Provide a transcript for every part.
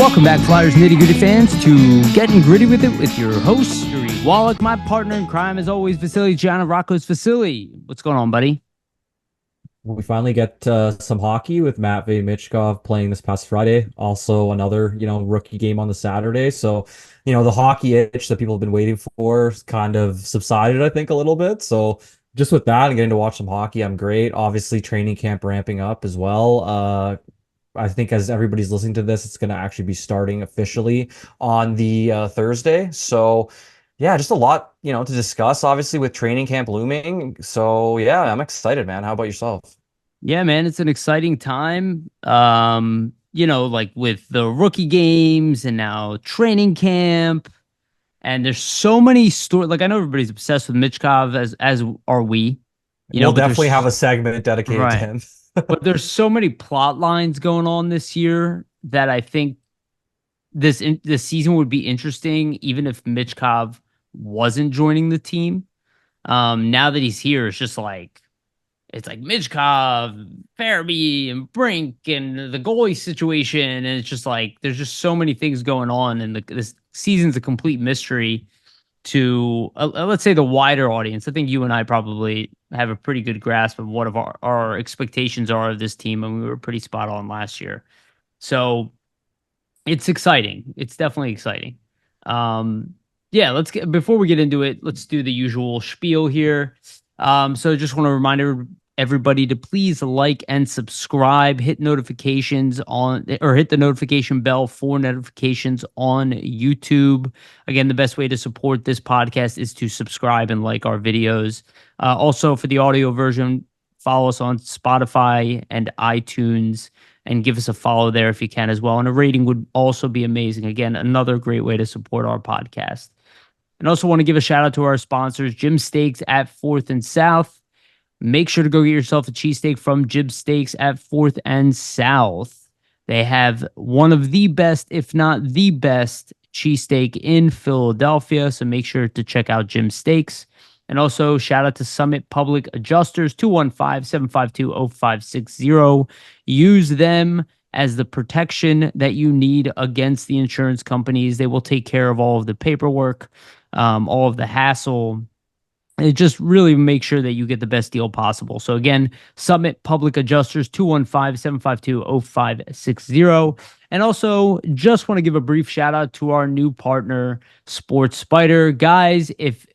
Welcome back, Flyers Nitty Gritty fans, to Getting Gritty with It with your host, Wolok, my partner in crime, as always, Vasili, Gianarakos. Vasili, what's going on, buddy? We finally get some hockey with Matvei Michkov playing this past Friday. Also, another rookie game on the Saturday. So, the hockey itch that people have been waiting for kind of subsided, I think, a little bit. So, just with that and getting to watch some hockey, I'm great. Obviously, training camp ramping up as well. I think as everybody's listening to this, it's going to actually be starting officially on the Thursday. So, yeah, just a lot, to discuss, obviously, with training camp looming. So, yeah, I'm excited, man. How about yourself? Yeah, man, it's an exciting time. Like with the rookie games and now training camp, and there's so many stories. Like I know everybody's obsessed with Michkov, as are we, We'll but definitely have there's a segment dedicated to right. him. But there's so many plot lines going on this year that I think this season would be interesting, even if Michkov wasn't joining the team. Now that he's here, it's like Michkov, Farabee, and Brink, and the goalie situation, and it's just like there's just so many things going on, and this season's a complete mystery to let's say the wider audience. I think you and I probably have a pretty good grasp of what of our expectations are of this team, and we were pretty spot on last year. So it's exciting. It's definitely exciting. Yeah, let's get before we get into it, let's do the usual spiel here. So just want to remind everybody to please like and subscribe, hit notifications on or hit the notification bell for notifications on YouTube. Again, the best way to support this podcast is to subscribe and like our videos. Also, for the audio version, follow us on Spotify and iTunes and give us a follow there if you can as well. And a rating would also be amazing. Again, another great way to support our podcast. And also want to give a shout out to our sponsors, Jim Steaks at 4th and South. Make sure to go get yourself a cheesesteak from Jim Steaks at 4th and South. They have one of the best, if not the best, cheesesteak in Philadelphia. So make sure to check out Jim Steaks. And also shout out to Summit Public Adjusters, 215-752-0560. Use them as the protection that you need against the insurance companies. They will take care of all of the paperwork, all of the hassle. And just really make sure that you get the best deal possible. So again, Summit Public Adjusters, 215-752-0560. And also just want to give a brief shout out to our new partner, Sports Spider. Guys, if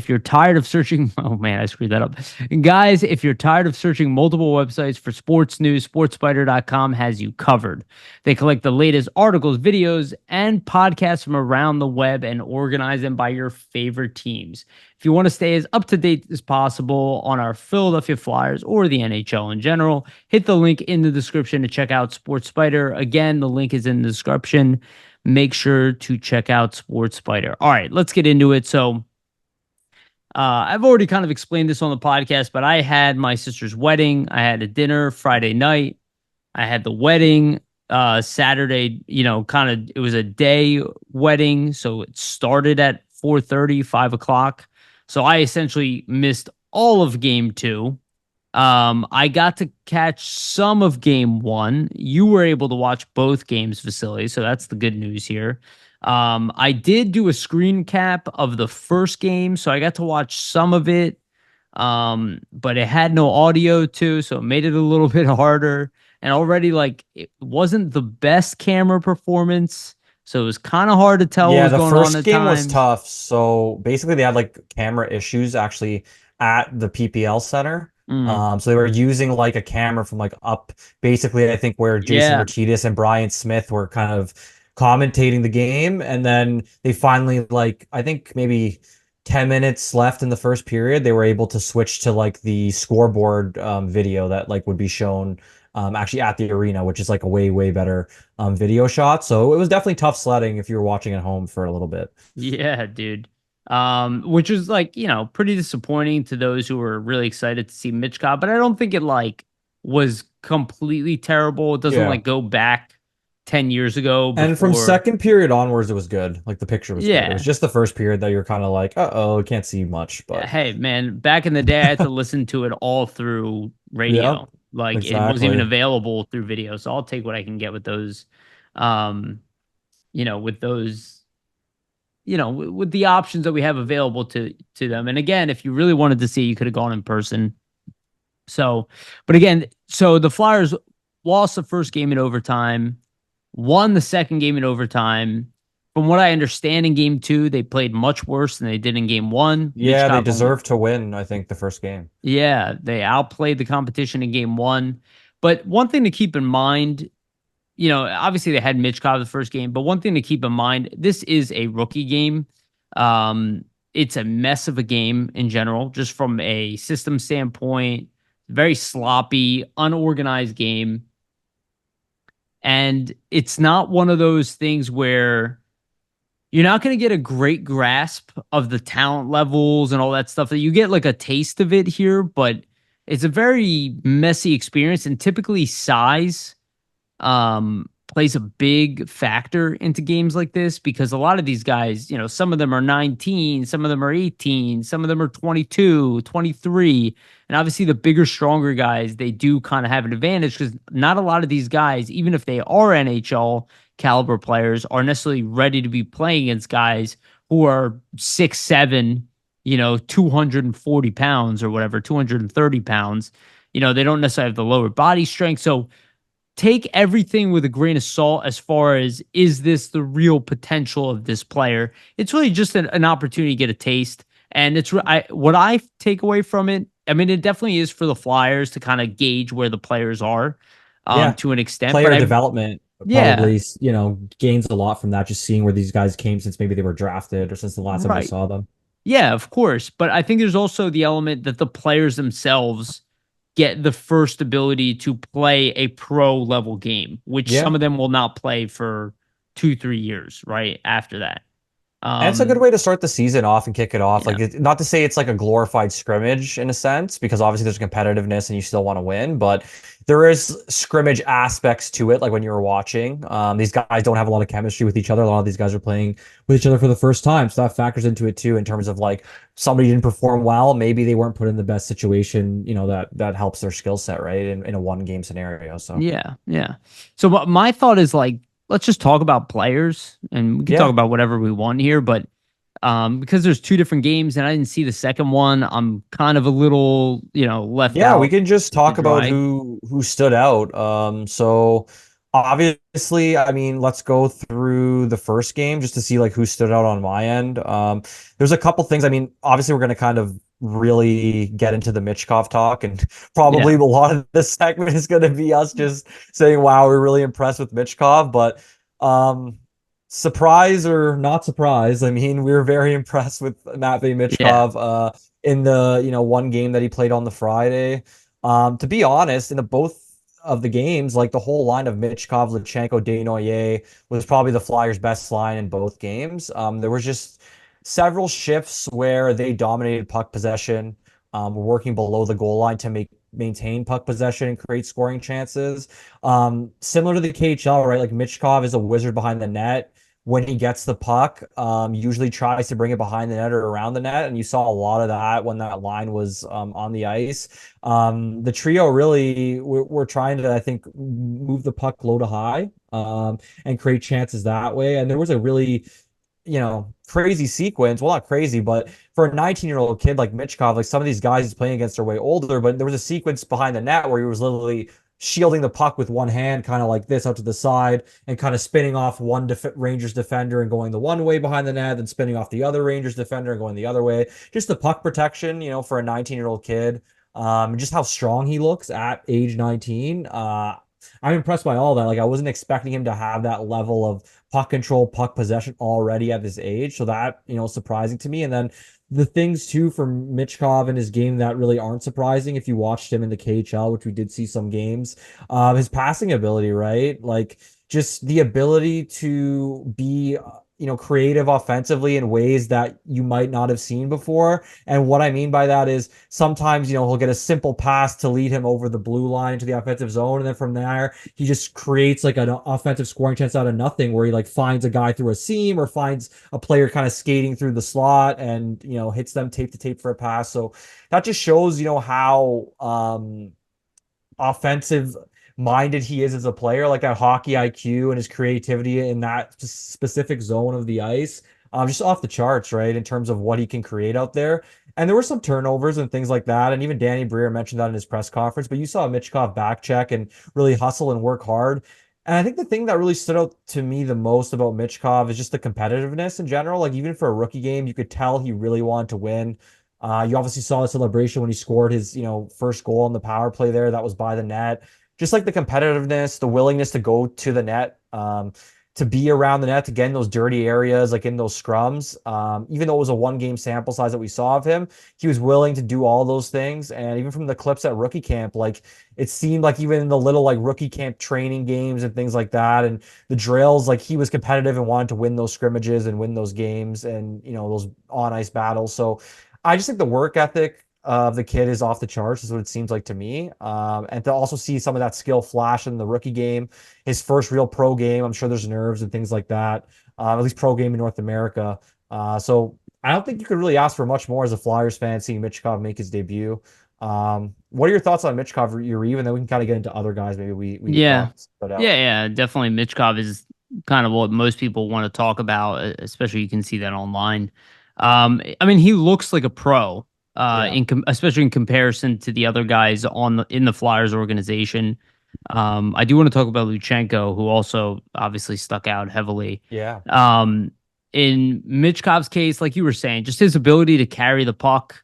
you're tired of searching, oh man, I screwed that up. Guys, if you're tired of searching multiple websites for sports news, sportspider.com has you covered. They collect the latest articles, videos, and podcasts from around the web and organize them by your favorite teams. If you want to stay as up to date as possible on our Philadelphia Flyers or the NHL in general, hit the link in the description to check out Sports Spider. Again, the link is in the description. Make sure to check out Sports Spider. All right, let's get into it. So, I've already kind of explained this on the podcast, but I had my sister's wedding. I had a dinner Friday night. I had the wedding Saturday, it was a day wedding. So it started at 4:30, 5 o'clock. So I essentially missed all of game two. I got to catch some of game one. You were able to watch both games, Vasili. So that's the good news here. I did do a screen cap of the first game, so I got to watch some of it. But it had no audio too, so it made it a little bit harder. And already, it wasn't the best camera performance, so it was kind of hard to tell what Yeah, was the going on first at game was times. tough. So basically, they had like camera issues actually at the PPL center. Mm, So they were using like a camera from like up, basically, I think where Jason yeah, Urquidez and Brian Smith were kind of commentating the game, and then they finally I think maybe 10 minutes left in the first period, they were able to switch to like the scoreboard video that like would be shown actually at the arena, which is like a way better video shot. So it was definitely tough sledding if you were watching at home for a little bit. yeah, dude. Which was pretty disappointing to those who were really excited to see Mitch Cobb, but I don't think it was completely terrible. It doesn't Yeah. go back 10 years ago And from before. second period onwards, it was good. Like the picture was good. It was Yeah. just the first period that you're kind of like, uh-oh, can't see much. But Hey, man, back in the day, I had to listen to it all through yeah, radio. Like it wasn't even exactly. available through video. So I'll take what I can get with those. Um, with those, with the options that we have available to them. And again, if you really wanted to see, you could have gone in person. So, but again, so the Flyers lost the first game in overtime, won the second game in overtime. From what I understand, in game two, they played much worse than they did in game one. Yeah, they Mitchkov only, deserve to win, I think, the first game. yeah, they outplayed the competition in game one. But one thing to keep in mind, obviously they had Mitchkov the first game, but one thing to keep in mind, this is a rookie game. It's a mess of a game in general, just from a system standpoint. Very sloppy, unorganized game. And it's not one of those things where you're not going to get a great grasp of the talent levels and all that stuff. That you get like a taste of it here, but it's a very messy experience. And typically, size plays a big factor into games like this because a lot of these guys, some of them are 19, some of them are 18, some of them are 22, 23. And obviously, the bigger, stronger guys, they do kind of have an advantage because not a lot of these guys, even if they are NHL caliber players, are necessarily ready to be playing against guys who are 6'7", 240 pounds or whatever, 230 pounds. They don't necessarily have the lower body strength. So, take everything with a grain of salt as far as is this the real potential of this player? It's really just an opportunity to get a taste. And what I take away from it, I mean, it definitely is for the Flyers to kind of gauge where the players are Yeah, to an extent. But player development yeah, probably, gains a lot from that, just seeing where these guys came since maybe they were drafted or since the last time we right. saw them. Yeah, of course. But I think there's also the element that the players themselves get the first ability to play a pro level game, which some Yeah. of them will not play for 2, 3 years, right? After that. And it's a good Um, way to start the season off and kick it off. yeah, Like, not to say it's like a glorified scrimmage in a sense, because obviously there's competitiveness and you still want to win, but there is scrimmage aspects to it. Like when you were watching, these guys don't have a lot of chemistry with each other. A lot of these guys are playing with each other for the first time, so that factors into it too. In terms of like somebody didn't perform well, maybe they weren't put in the best situation. That helps their skill set, right? In a one game scenario. So yeah, yeah. So my thought is like, let's just talk about players and we can talk yeah. about whatever we want here, but because there's two different games and I didn't see the second one, I'm kind of a little, left Yeah, we out can just to talk about dry. who stood out. So obviously, I mean, let's go through the first game just to see like who stood out on my end. There's a couple things. I mean, obviously, we're going to kind of really get into the Michkov talk, and probably Yeah. a lot of this segment is going to be us just saying, "Wow, we're really impressed with Michkov." But um, surprise or not surprise, I mean, we were very impressed with Matvei Yeah. Michkov. In the one game that he played on the Friday. To be honest, in the both of the games, like the whole line of Michkov, Luchanko, Desnoyers was probably the Flyers' best line in both games. There was just several shifts where they dominated puck possession, were working below the goal line to maintain puck possession and create scoring chances. Similar to the KHL, right? Like Michkov is a wizard behind the net when he gets the puck, usually tries to bring it behind the net or around the net. And you saw a lot of that when that line was on the ice. The trio really were trying to, I think, move the puck low to high and create chances that way. And there was a really, crazy sequence. Well, not crazy, but for a 19-year-old kid like Michkov, like some of these guys he's playing against are way older, but there was a sequence behind the net where he was literally shielding the puck with one hand, kind of like this out to the side, and kind of spinning off one Rangers defender and going the one way behind the net, then spinning off the other Rangers defender and going the other way. Just the puck protection, for a 19-year-old kid. Just how strong he looks at age 19. I'm impressed by all that. Like I wasn't expecting him to have that level of puck control, puck possession already at this age. So that, surprising to me. And then the things too from Michkov in his game that really aren't surprising if you watched him in the KHL, which we did see some games. His passing ability, right? Like just the ability to be creative offensively in ways that you might not have seen before. And what I mean by that is sometimes, he'll get a simple pass to lead him over the blue line into the offensive zone. And then from there, he just creates like an offensive scoring chance out of nothing where he like finds a guy through a seam or finds a player kind of skating through the slot and, hits them tape to tape for a pass. So that just shows, how offensive minded he is as a player, like that hockey IQ and his creativity in that specific zone of the ice. Just off the charts, right? In terms of what he can create out there. And there were some turnovers and things like that. And even Danny Briere mentioned that in his press conference. But you saw Michkov back check and really hustle and work hard. And I think the thing that really stood out to me the most about Michkov is just the competitiveness in general. Like even for a rookie game, you could tell he really wanted to win. You obviously saw the celebration when he scored his, first goal on the power play there. That was by the net. Just like the competitiveness, the willingness to go to the net, to be around the net, to get in those dirty areas, like in those scrums. Even though it was a one-game sample size that we saw of him, he was willing to do all those things. And even from the clips at rookie camp, like it seemed like even in the little like rookie camp training games and things like that, and the drills, like he was competitive and wanted to win those scrimmages and win those games and those on ice battles. So I just think the work ethic of the kid is off the charts, is what it seems like to me. And to also see some of that skill flash in the rookie game, his first real pro game, I'm sure there's nerves and things like that. At least pro game in North America. So I don't think you could really ask for much more as a Flyers fan seeing Michkov make his debut. What are your thoughts on Michkov, Yariv? And then we can kind of get into other guys maybe we Yeah. thought stood out. Yeah. Definitely. Michkov is kind of what most people want to talk about, especially you can see that online. I mean, he looks like a pro, Yeah. especially in comparison to the other guys in the Flyers organization. I do want to talk about Luchanko, who also obviously stuck out heavily. Yeah. In Michkov's case, like you were saying, just his ability to carry the puck.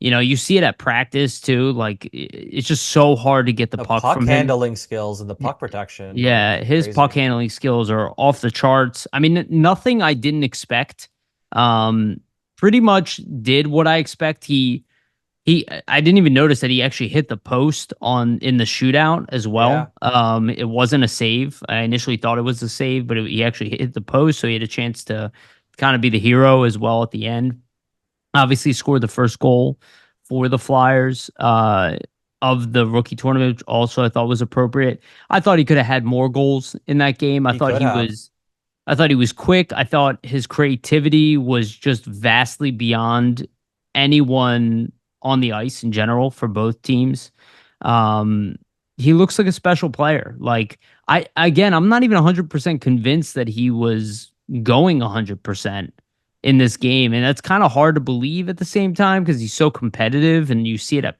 You see it at practice too. Like it's just so hard to get the The puck puck from him. handling skills and the puck protection, Yeah, his puck crazy. handling skills are off the charts. I mean, nothing I didn't expect. Um, Pretty much did what I expect. I didn't even notice that he actually hit the post in the shootout as Yeah. well. It wasn't a save. I initially thought it was a save, but he actually hit the post, so he had a chance to kind of be the hero as well at the end. Obviously, scored the first goal for the Flyers of the rookie tournament, which also I thought was appropriate. I thought he could have had more goals in that game. He could have. I thought he was quick. I thought his creativity was just vastly beyond anyone on the ice in general for both teams. Um, he looks like a special player. Like I'm not even 100% convinced that he was going 100% in this game, and that's kind of hard to believe at the same time because he's so competitive, and you see it at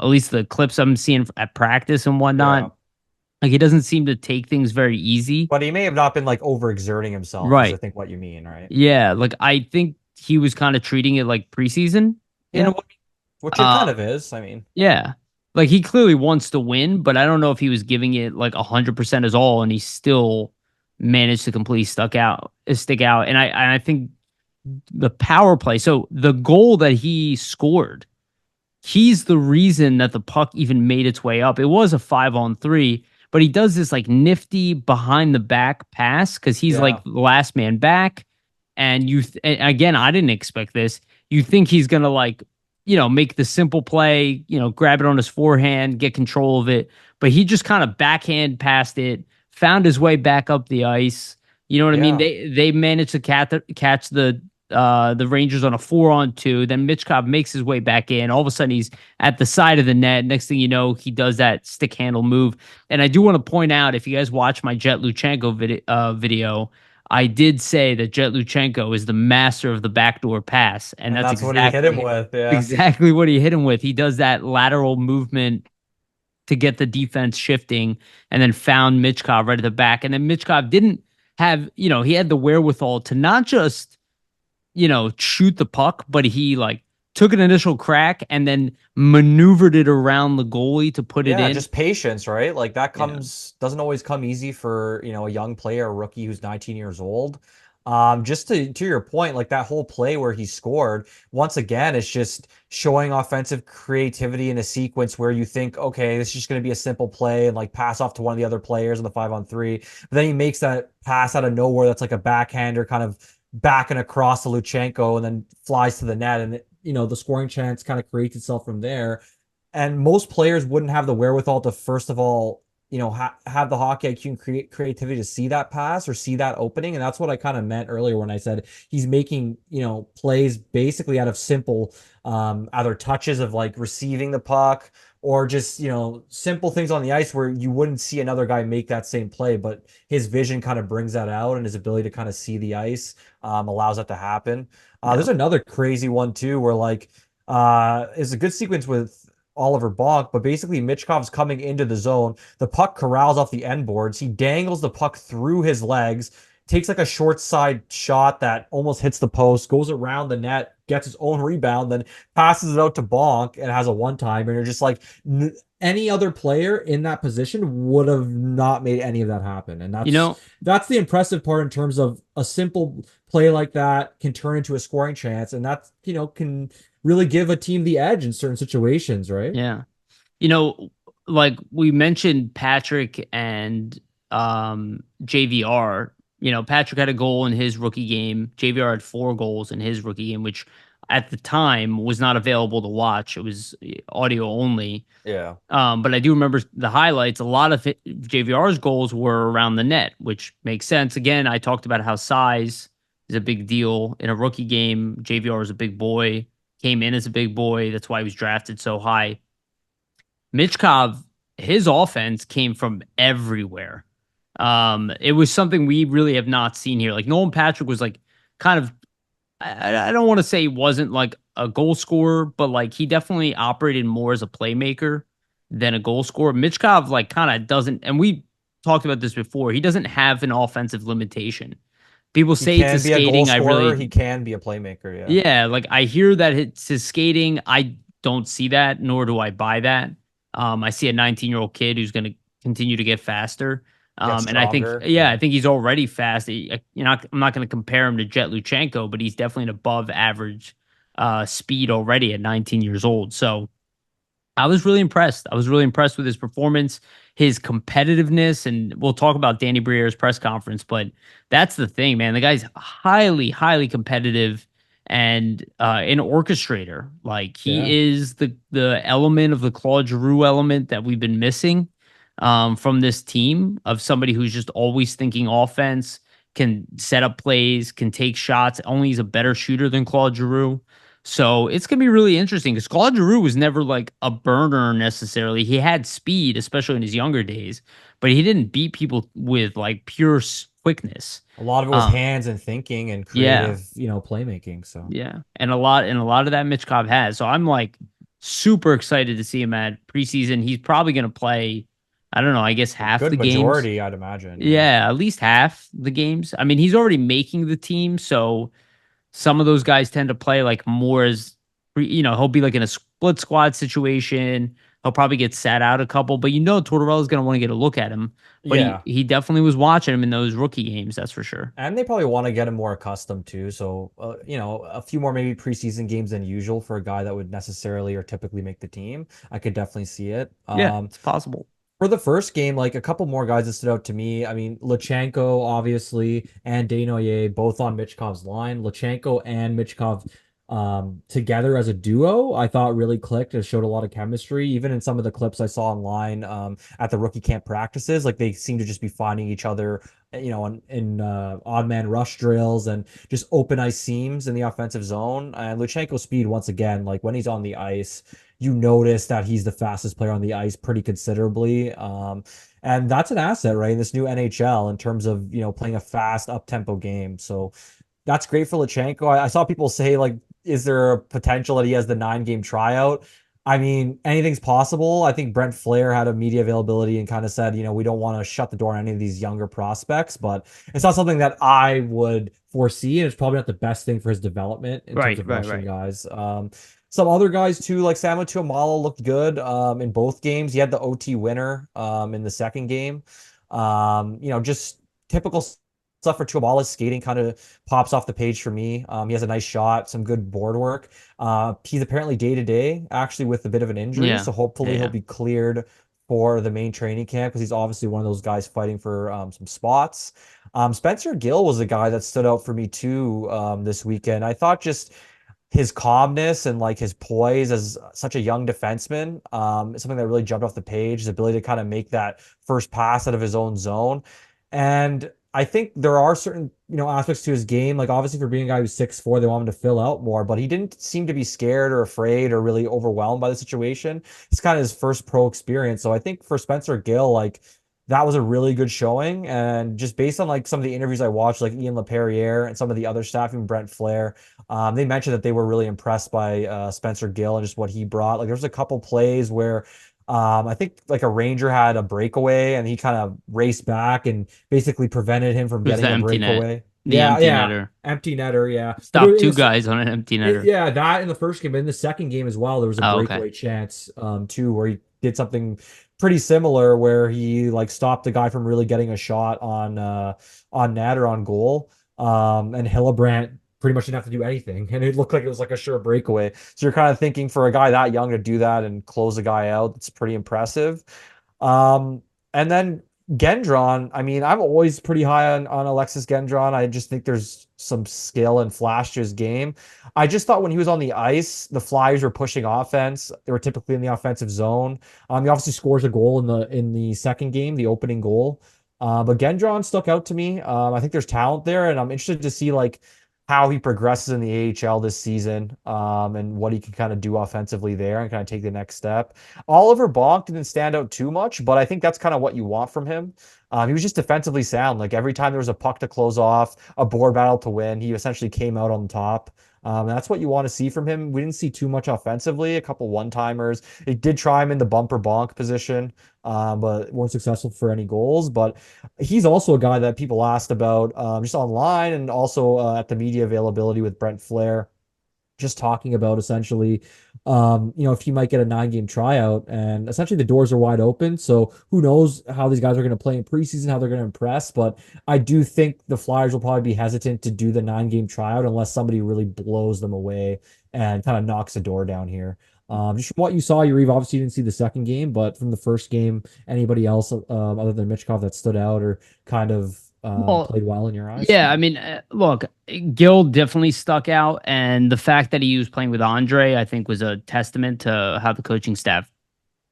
least the clips I'm seeing at practice and whatnot. Yeah. Like he doesn't seem to take things very easy. But he may have not been like overexerting himself, is I Right. think what you mean, right? Yeah. Like I think he was kind of treating it like preseason in a Yeah. way. Which it kind Um, of is. I mean, yeah. Like he clearly wants to win, but I don't know if he was giving it like 100% as all, and he still managed to completely stick out. And I think the power play. So the goal that he scored, he's the reason that the puck even made its way up. It was a 5-on-3, but he does this like nifty behind the back pass because he's like yeah. the last man back. And again, I didn't expect this. You think he's gonna like, make the simple play, grab it on his forehand, get control of it, but he just kind of backhand passed it, found his way back up the ice. You know what I mean? Yeah. They managed to catch the Rangers on a 4-on-2. Then Michkov makes his way back in. All of a sudden, he's at the side of the net. Next thing you know, he does that stick handle move. And I do want to point out, if you guys watch my Jett Luchanko video, I did say that Jett Luchanko is the master of the backdoor pass, and And that's that's what he hit him exactly with. Yeah. exactly what he hit him with. He does that lateral movement to get the defense shifting, and then found Michkov right at the back. And then Michkov didn't have, he had the wherewithal to not just shoot the puck, but he like took an initial crack and then maneuvered it around the goalie to put it Yeah, in. just patience, right? Like that Yeah. doesn't always come easy for, a young player, a rookie who's 19 years old. Just to your point, like that whole play where he scored, once again, it's just showing offensive creativity in a sequence where you think, okay, this is just going to be a simple play and like pass off to one of the other players in the 5-on-3. But then he makes that pass out of nowhere that's like a backhander kind of backing across to Luchanko and then flies to the net. And, the scoring chance kind of creates itself from there. And most players wouldn't have the wherewithal to, first of all, have the hockey IQ and creativity to see that pass or see that opening. And that's what I kind of meant earlier when I said he's making, plays basically out of simple, either touches of like receiving the puck or just, simple things on the ice where you wouldn't see another guy make that same play, but his vision kind of brings that out and his ability to kind of see the ice, allows that to happen. Yeah. There's another crazy one too, where like, is a good sequence with Oliver Bonk, but basically Michkov's coming into the zone. The puck corrals off the end boards. He dangles the puck through his legs, takes like a short side shot that almost hits the post, goes around the net, gets his own rebound, then passes it out to Bonk and has a one time. And you're just like, any other player in that position would have not made any of that happen. And You know, that's the impressive part in terms of a simple play like that can turn into a scoring chance, and that can really give a team the edge in certain situations, right? yeah. You know, like we mentioned Patrick and JVR. Patrick had a goal in his rookie game. JVR had 4 goals in his rookie game, which at the time was not available to watch. It was audio only. Yeah. But I do remember the highlights. A lot of JVR's goals were around the net, which makes sense. Again, I talked about how size is a big deal in a rookie game. JVR is a big boy, came in as a big boy. That's why he was drafted so high. Michkov, his offense came from everywhere. It was something we really have not seen here. Like Nolan Patrick was like kind of, I don't want to say he wasn't like a goal scorer, but like he definitely operated more as a playmaker than a goal scorer. Michkov like kind of doesn't, and we talked about this before. He doesn't have an offensive limitation. People He say it's can his be a goal skating. I scorer. really, He can be a playmaker. Yeah. yeah, like I hear that it's his skating. I don't see that, nor do I buy that. I see a 19-year-old kid who's going to continue to get faster. Get And I think, stronger. yeah, I Yeah. think he's already fast. I'm not going to compare him to Jett Luchanko, but he's definitely an above average speed already at 19 years old. So I was really impressed. I was really impressed with his performance, his competitiveness, and we'll talk about Danny Briere's press conference. But that's the thing, man. The guy's highly, highly competitive and an orchestrator. Like Yeah. he is the element of the Claude Giroux element that we've been missing from this team of somebody who's just always thinking offense, can set up plays, can take shots. Only he's a better shooter than Claude Giroux. So it's gonna be really interesting because Claude Giroux was never like a burner necessarily. He had speed, especially in his younger days, but he didn't beat people with like pure quickness. A lot of it was Uh, hands and thinking and yeah, creative, playmaking. So yeah, and a lot of that Mitch Cobb has. So I'm like super excited to see him at preseason. He's probably gonna play. I don't know. I guess a half good the games. majority, I'd imagine. Yeah. Yeah, at least half the games. I mean, he's already making the team, so some of those guys tend to play like more as, he'll be like in a split squad situation. He'll probably get sat out a couple, but Tortorella's going to want to get a look at him. But he Yeah. he definitely was watching him in those rookie games, that's for sure. And they probably want to get him more accustomed too. So, a few more maybe preseason games than usual for a guy that would necessarily or typically make the team. I could definitely see it. Yeah, it's possible. For the first game, like a couple more guys that stood out to me. I mean, Luchanko, obviously, and Desnoyers, both on Michkov's line. Luchanko and Michkov together as a duo, I thought really clicked. It showed a lot of chemistry. Even in some of the clips I saw online at the rookie camp practices, like they seem to just be finding each other, in odd man rush drills and just open ice seams in the offensive zone. And Luchanko's speed, once again, like when he's on the ice, you notice that he's the fastest player on the ice pretty considerably. And that's an asset, right? In this new NHL in terms of, playing a fast up tempo game. So that's great for Luchanko. I saw people say, like, is there a potential that he has the 9 game tryout? I mean, anything's possible. I think Brent Flair had a media availability and kind of said, we don't want to shut the door on any of these younger prospects, but it's not something that I would foresee. And it's probably not the best thing for his development in terms Right, of right, rushing right. guys. Some other guys too, like Samuel Tuomala looked good in both games. He had the OT winner in the second game. Just typical stuff for Tuomala's skating kind of pops off the page for me. He has a nice shot, some good board work. He's apparently day to day, actually with a bit of an injury, Yeah, so yeah, hopefully he'll yeah. be cleared for the main training camp because he's obviously one of those guys fighting for some spots. Spencer Gill was a guy that stood out for me too this weekend. I thought just his calmness and like his poise as such a young defenseman, is something that really jumped off the page. His ability to kind of make that first pass out of his own zone, and I think there are certain aspects to his game. Like obviously for being a guy who's 6'4", they want him to fill out more, but he didn't seem to be scared or afraid or really overwhelmed by the situation. It's kind of his first pro experience, so I think for Spencer Gill, like that was a really good showing. And just based on like some of the interviews I watched, like Ian LaPerriere and some of the other staff, even Brent Flair, they mentioned that they were really impressed by Spencer Gill and just what he brought. Like there's a couple plays where I think like a Ranger had a breakaway and he kind of raced back and basically prevented him from It was the getting a empty net, breakaway. the Yeah, empty yeah. netter. Empty netter, yeah. But there Stopped in two the guys on an empty netter. yeah, that in the first game, but in the second game as well, there was a Oh, okay. breakaway chance too, where he did something pretty similar where he like stopped the guy from really getting a shot on net or on goal. And Hillebrand pretty much didn't have to do anything. And it looked like it was like a sure breakaway. So you're kind of thinking for a guy that young to do that and close a guy out, it's pretty impressive. And then Gendron, I mean, I'm always pretty high on Alexis Gendron. I just think there's some skill and flash to his game. I just thought when he was on the ice, the Flyers were pushing offense. They were typically in the offensive zone. He obviously scores a goal in the second game, the opening goal. But Gendron stuck out to me. I think there's talent there, and I'm interested to see like how he progresses in the AHL this season, and what he can kind of do offensively there and kind of take the next step. Oliver Bonk didn't stand out too much, but I think that's kind of what you want from him. He was just defensively sound. Like every time there was a puck to close off, a board battle to win, he essentially came out on top. And that's what you want to see from him. We didn't see too much offensively, a couple one-timers. He did try him in the bumper bonk position, but weren't successful for any goals. But he's also a guy that people asked about just online and also at the media availability with Brent Flair, just talking about essentially, if he might get a 9-game tryout, and essentially the doors are wide open. So who knows how these guys are going to play in preseason, how they're going to impress. But I do think the Flyers will probably be hesitant to do the 9-game tryout unless somebody really blows them away and kind of knocks the door down here. Just from what you saw, Yariv, obviously you didn't see the second game, but from the first game, anybody else other than Michkov that stood out or kind of Well, played well in your eyes? yeah, I mean, look, Gil definitely stuck out, and the fact that he was playing with Andre, I think, was a testament to how the coaching staff,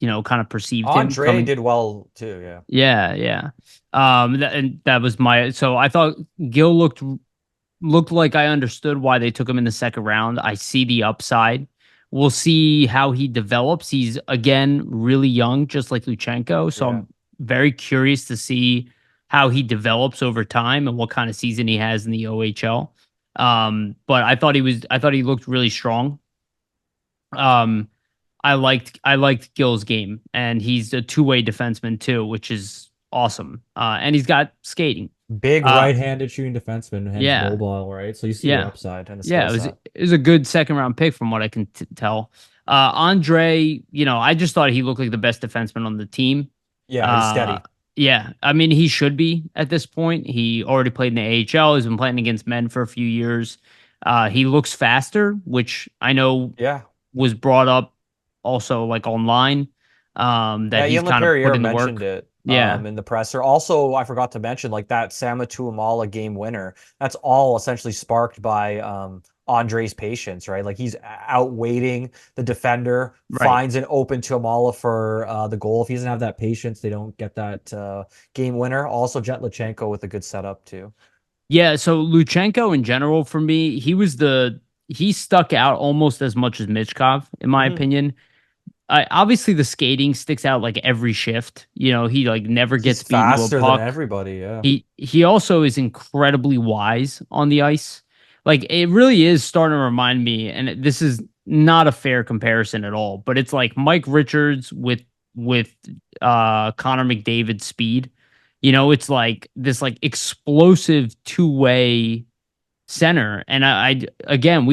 kind of perceived him Andre coming. did well too, yeah. Yeah, yeah. And that was my. So I thought Gil looked like I understood why they took him in the second round. I see the upside. We'll see how he develops. He's again really young, just like Luchanko. So Yeah. I'm very curious to see how he develops over time and what kind of season he has in the OHL. But I thought he looked really strong. Um, I liked Gill's game, and he's a two-way defenseman too, which is awesome. And he's got skating. Big Uh, right-handed shooting defenseman, and he's yeah, mobile, right? So you see the yeah. upside and the skill Yeah, set. it was a good second round pick from what I can tell. Andre, I just thought he looked like the best defenseman on the team. Yeah, he's Uh, steady. yeah, I mean he should be at this point. He already played in the AHL. He's been playing against men for a few years. He looks faster, which I know Yeah. was brought up also like online. That Yeah, he's Ian kind of put LaPerriere in the mentioned work. it Yeah, in the presser. Also, I forgot to mention like that Sama Tuamala game winner. That's all essentially sparked by Andre's patience, right? Like he's outweighting the defender, right. finds an open Tuamala for the goal. If he doesn't have that patience, they don't get that game winner. Also, Jett Luchanko with a good setup too. Yeah, so Luchenko in general for me, he stuck out almost as much as Michkov, in my Hmm. opinion. Obviously the skating sticks out like every shift. He like never He's gets beaten to a faster than puck. everybody. Yeah. He also is incredibly wise on the ice. Like it really is starting to remind me, and this is not a fair comparison at all, but it's like Mike Richards with Connor McDavid's speed. It's like this like explosive two-way center. And again,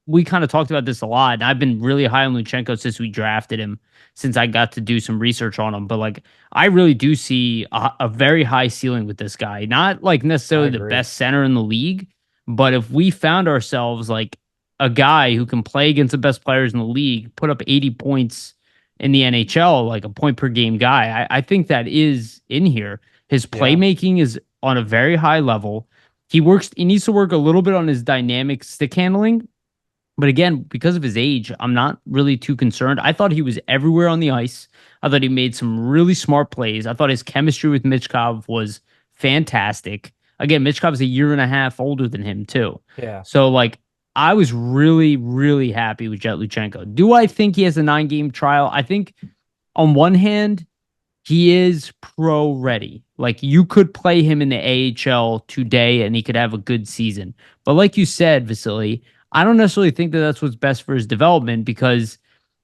we kind of talked about this a lot. And I've been really high on Luchenko since we drafted him, since I got to do some research on him. But like, I really do see a very high ceiling with this guy. Not like I necessarily the agree. best center in the league, but if we found ourselves like a guy who can play against the best players in the league, put up 80 points in the NHL, like a point per game guy, I think that is in here. His Yeah. playmaking is on a very high level. He needs to work a little bit on his dynamic stick handling, But again, because of his age, I'm not really too concerned. I thought he was everywhere on the ice. I thought he made some really smart plays. I thought his chemistry with Michkov was fantastic. Again, Michkov's a year and a half older than him, too. Yeah. So, like, I was really, really happy with Jett Luchanko. Do I think he has a 9 game trial? I think on one hand, he is pro ready. Like you could play him in the AHL today and he could have a good season. But like you said, Vasili, I don't necessarily think that that's what's best for his development because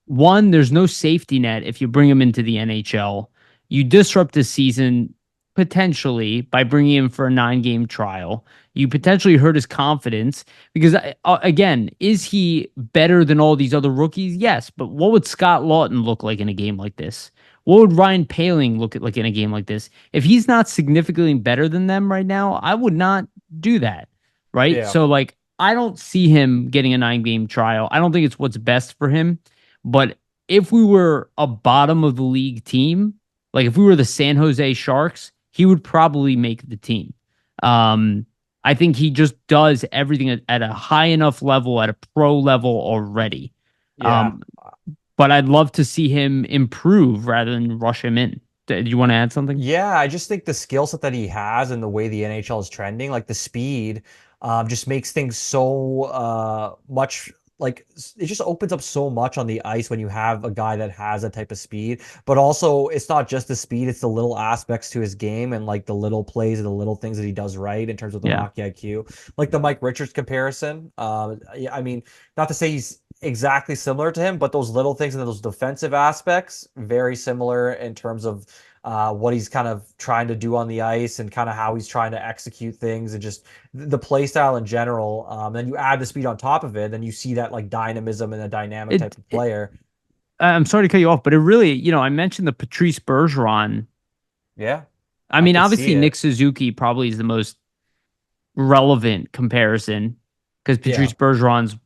one, there's no safety net if you bring him into the NHL. You disrupt the season potentially by bringing him for a 9 game trial. You potentially hurt his confidence because, again, is he better than all these other rookies? Yes, but what would Scott Lawton look like in a game like this? What would Ryan Paling look like in a game like this? If he's not significantly better than them right now, I would not do that. Right. Yeah. So, like, I don't see him getting a 9 game trial. I don't think it's what's best for him. But if we were a bottom of the league team, like if we were the San Jose Sharks, he would probably make the team. Um, I think he just does everything at a high enough level, at a pro level already. Yeah. Um, but I'd love to see him improve rather than rush him in. Do you want to add something? Yeah, I just think the skill set that he has and the way the NHL is trending, like the speed, just makes things so much like it just opens up so much on the ice when you have a guy that has that type of speed. But also, it's not just the speed; it's the little aspects to his game and like the little plays and the little things that he does right in terms of the Yeah. hockey IQ. Like the Mike Richards comparison. Yeah, I mean, not to say he's exactly similar to him, but those little things and those defensive aspects very similar in terms of what he's kind of trying to do on the ice and kind of how he's trying to execute things and just the play style in general. Then you add the speed on top of it, then you see that like dynamism and a dynamic type It, of it player. I'm sorry to cut you off, but it really, I mentioned the Patrice Bergeron. Yeah, I I mean, could see obviously it. Nick Suzuki probably is the most relevant comparison because Yeah, Patrice Bergeron's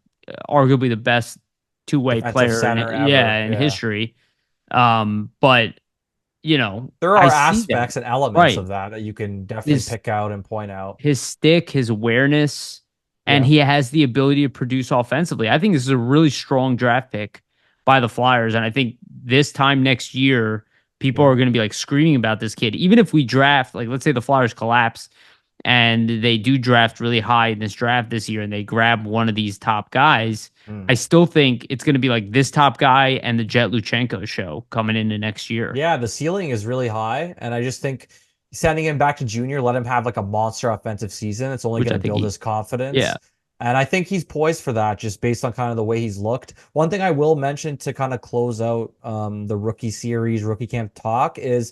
arguably the best two-way defensive player center ever. in Yeah. history. But There I are see that. aspects and elements Right. of that that you can definitely His pick out and point out. his stick, his awareness, and Yeah. he has the ability to produce offensively. I think this is a really strong draft pick by the Flyers, and I think this time next year, people Yeah. are going to be like screaming about this kid. Even if we draft, like, let's say the Flyers collapse and they do draft really high in this draft this year and they grab one of these top guys, Mm. I still think it's going to be like this top guy and the Jett Luchanko show coming into next year, Yeah, the ceiling is really high, and I just think sending him back to junior, let him have like a monster offensive season. It's only which going I to think build his yeah, confidence. And I think he's poised for that just based on kind of the way he's looked. One thing I will mention to kind of close out the rookie series, rookie camp talk is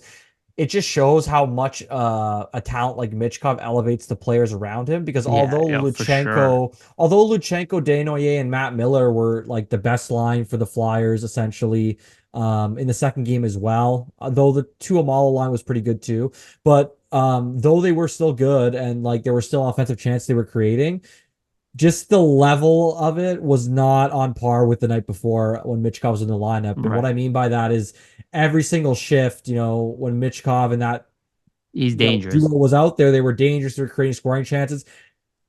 it just shows how much a talent like Michkov elevates the players around him because yeah, for sure. Although Luchanko, Desnoyers, and Matt Miller were like the best line for the Flyers essentially in the second game as well, though the Tuamala line was pretty good too. But though they were still good and like there were still offensive chances they were creating, just the level of it was not on par with the night before when Michkov was in the lineup. And what I Right. mean by that is every single shift, when Michkov and that, He's duo dangerous. was out there, they were dangerous. They were creating scoring chances.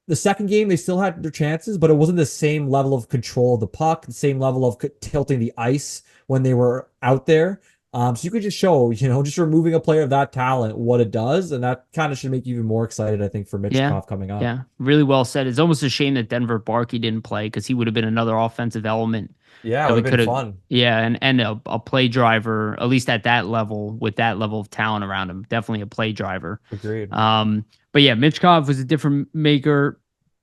The second game, they still had their chances, but it wasn't the same level of control of the puck, the same level of tilting the ice when they were out there. So you could just show, just removing a player of that talent, what it does, and that kind of should make you even more excited, I think, for Yeah. Michkov coming up. Yeah. Really well said. It's almost a shame that Denver Barkey didn't play because he would have been another offensive element Yeah, it that would we have been could have, fun. yeah, and a play driver, at least at that level, with that level of talent around him. Definitely a play driver. Agreed. But yeah, Michkov was a different maker.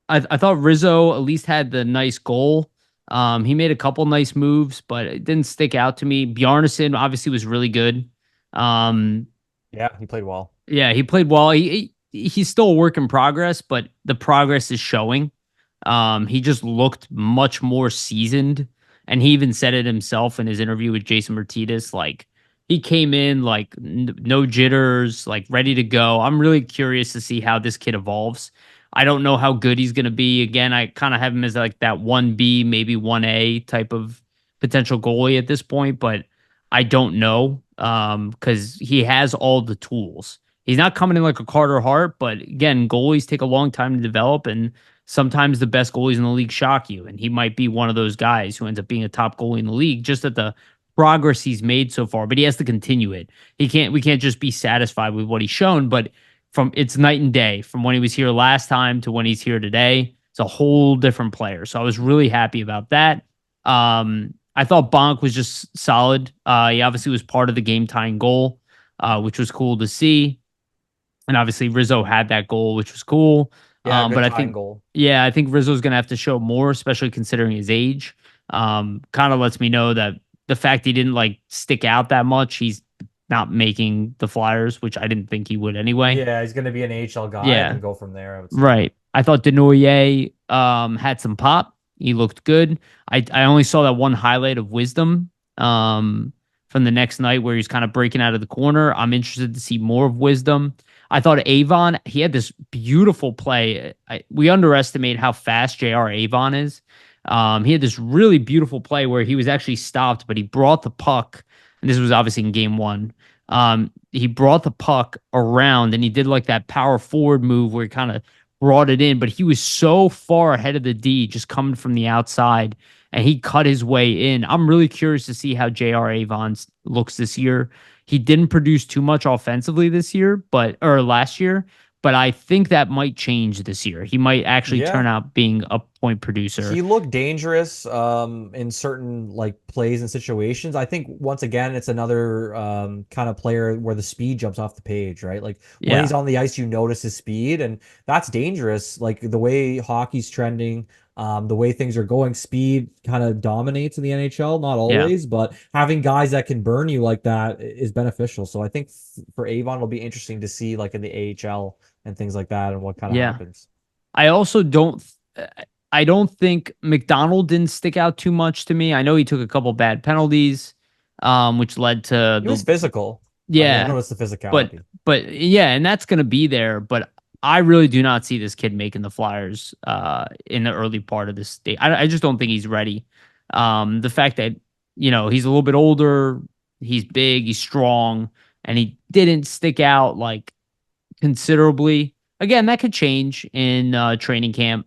I thought Rizzo at least had the nice goal. He made a couple nice moves, but it didn't stick out to me. Bjarnason obviously was really good. Um, Yeah, he played well. yeah, he played well. He's still a work in progress, but the progress is showing. He just looked much more seasoned, and he even said it himself in his interview with Jason Martinez. Like he came in like no jitters, like ready to go. I'm really curious to see how this kid evolves. I don't know how good he's going to be. Again, I kind of have him as like that 1B, maybe 1A type of potential goalie at this point, but I don't know because he has all the tools. He's not coming in like a Carter Hart, but again, goalies take a long time to develop, and sometimes the best goalies in the league shock you, and he might be one of those guys who ends up being a top goalie in the league just at the progress he's made so far. But he has to continue it. We can't just be satisfied with what he's shown. But it's night and day from when he was here last time to when he's here today. It's a whole different player. So I was really happy about that. I thought Bonk was just solid. He obviously was part of the game tying goal, which was cool to see. And obviously Rizzo had that goal, which was cool. Yeah, good But tying goal. I think Rizzo's going to have to show more, especially considering his age. Kind of lets me know that the fact he didn't like stick out that much, he's not making the Flyers, which I didn't think he would anyway. Yeah, he's going to be an AHL guy and Yeah, then go from there, I would say. right. I thought Denoyer had some pop. He looked good. I only saw that one highlight of Wisdom from the next night where he's kind of breaking out of the corner. I'm interested to see more of Wisdom. I thought Avon, he had this beautiful play. We underestimate how fast J.R. Avon is. He had this really beautiful play where he was actually stopped, but he brought the puck, and this was obviously in game one. He brought the puck around, and he did like that power forward move where he kind of brought it in, but he was so far ahead of the D just coming from the outside, and he cut his way in. I'm really curious to see how J.R. Avon looks this year. He didn't produce too much offensively this year, or last year, but I think that might change this year. He might actually turn out being a point producer. He looked dangerous in certain like plays and situations. I think once again it's another kind of player where the speed jumps off the page, right? Like when he's on the ice, you notice his speed, and that's dangerous. Like the way hockey's trending, the way things are going, speed kind of dominates in the NHL. Not always, but having guys that can burn you like that is beneficial. So I think for Avon, it'll be interesting to see like in the AHL and things like that and what kind of happens. I also I don't think McDonald didn't stick out too much to me. I know he took a couple bad penalties, which led to he was physical. Yeah, I noticed the physicality. But yeah, and that's going to be there. But I really do not see this kid making the Flyers in the early part of this state. I just don't think he's ready. The fact that he's a little bit older, he's big, he's strong, and he didn't stick out like considerably. Again, that could change in training camp,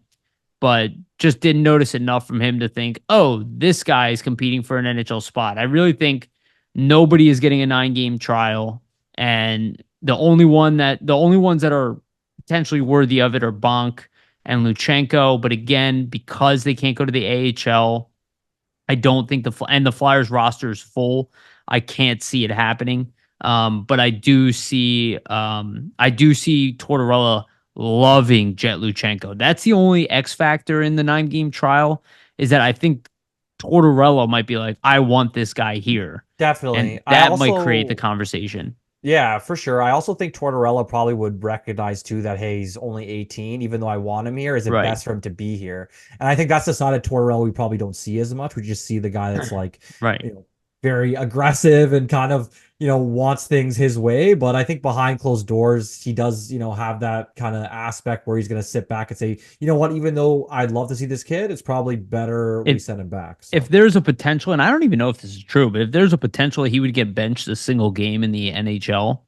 but just didn't notice enough from him to think, oh, this guy is competing for an NHL spot. I really think nobody is getting a 9-game trial, and the only ones that are potentially worthy of it are Bonk and Luchanko. But again, because they can't go to the AHL, I don't think the Flyers roster is full. I can't see it happening. But I do see Tortorella loving Jett Luchanko. That's the only X factor in the 9-game trial, is that I think Tortorella might be like, I want this guy here. Definitely. And that might create the conversation. Yeah, for sure. I also think Tortorella probably would recognize too that, hey, he's only 18, even though I want him here. Is it best for him to be here? And I think that's the side of Tortorella we probably don't see as much. We just see the guy that's like, very aggressive and kind of, wants things his way. But I think behind closed doors, he does, have that kind of aspect where he's going to sit back and say, you know what, even though I'd love to see this kid, it's probably better we send him back. So. If there's a potential, and I don't even know if this is true, but if there's a potential he would get benched a single game in the NHL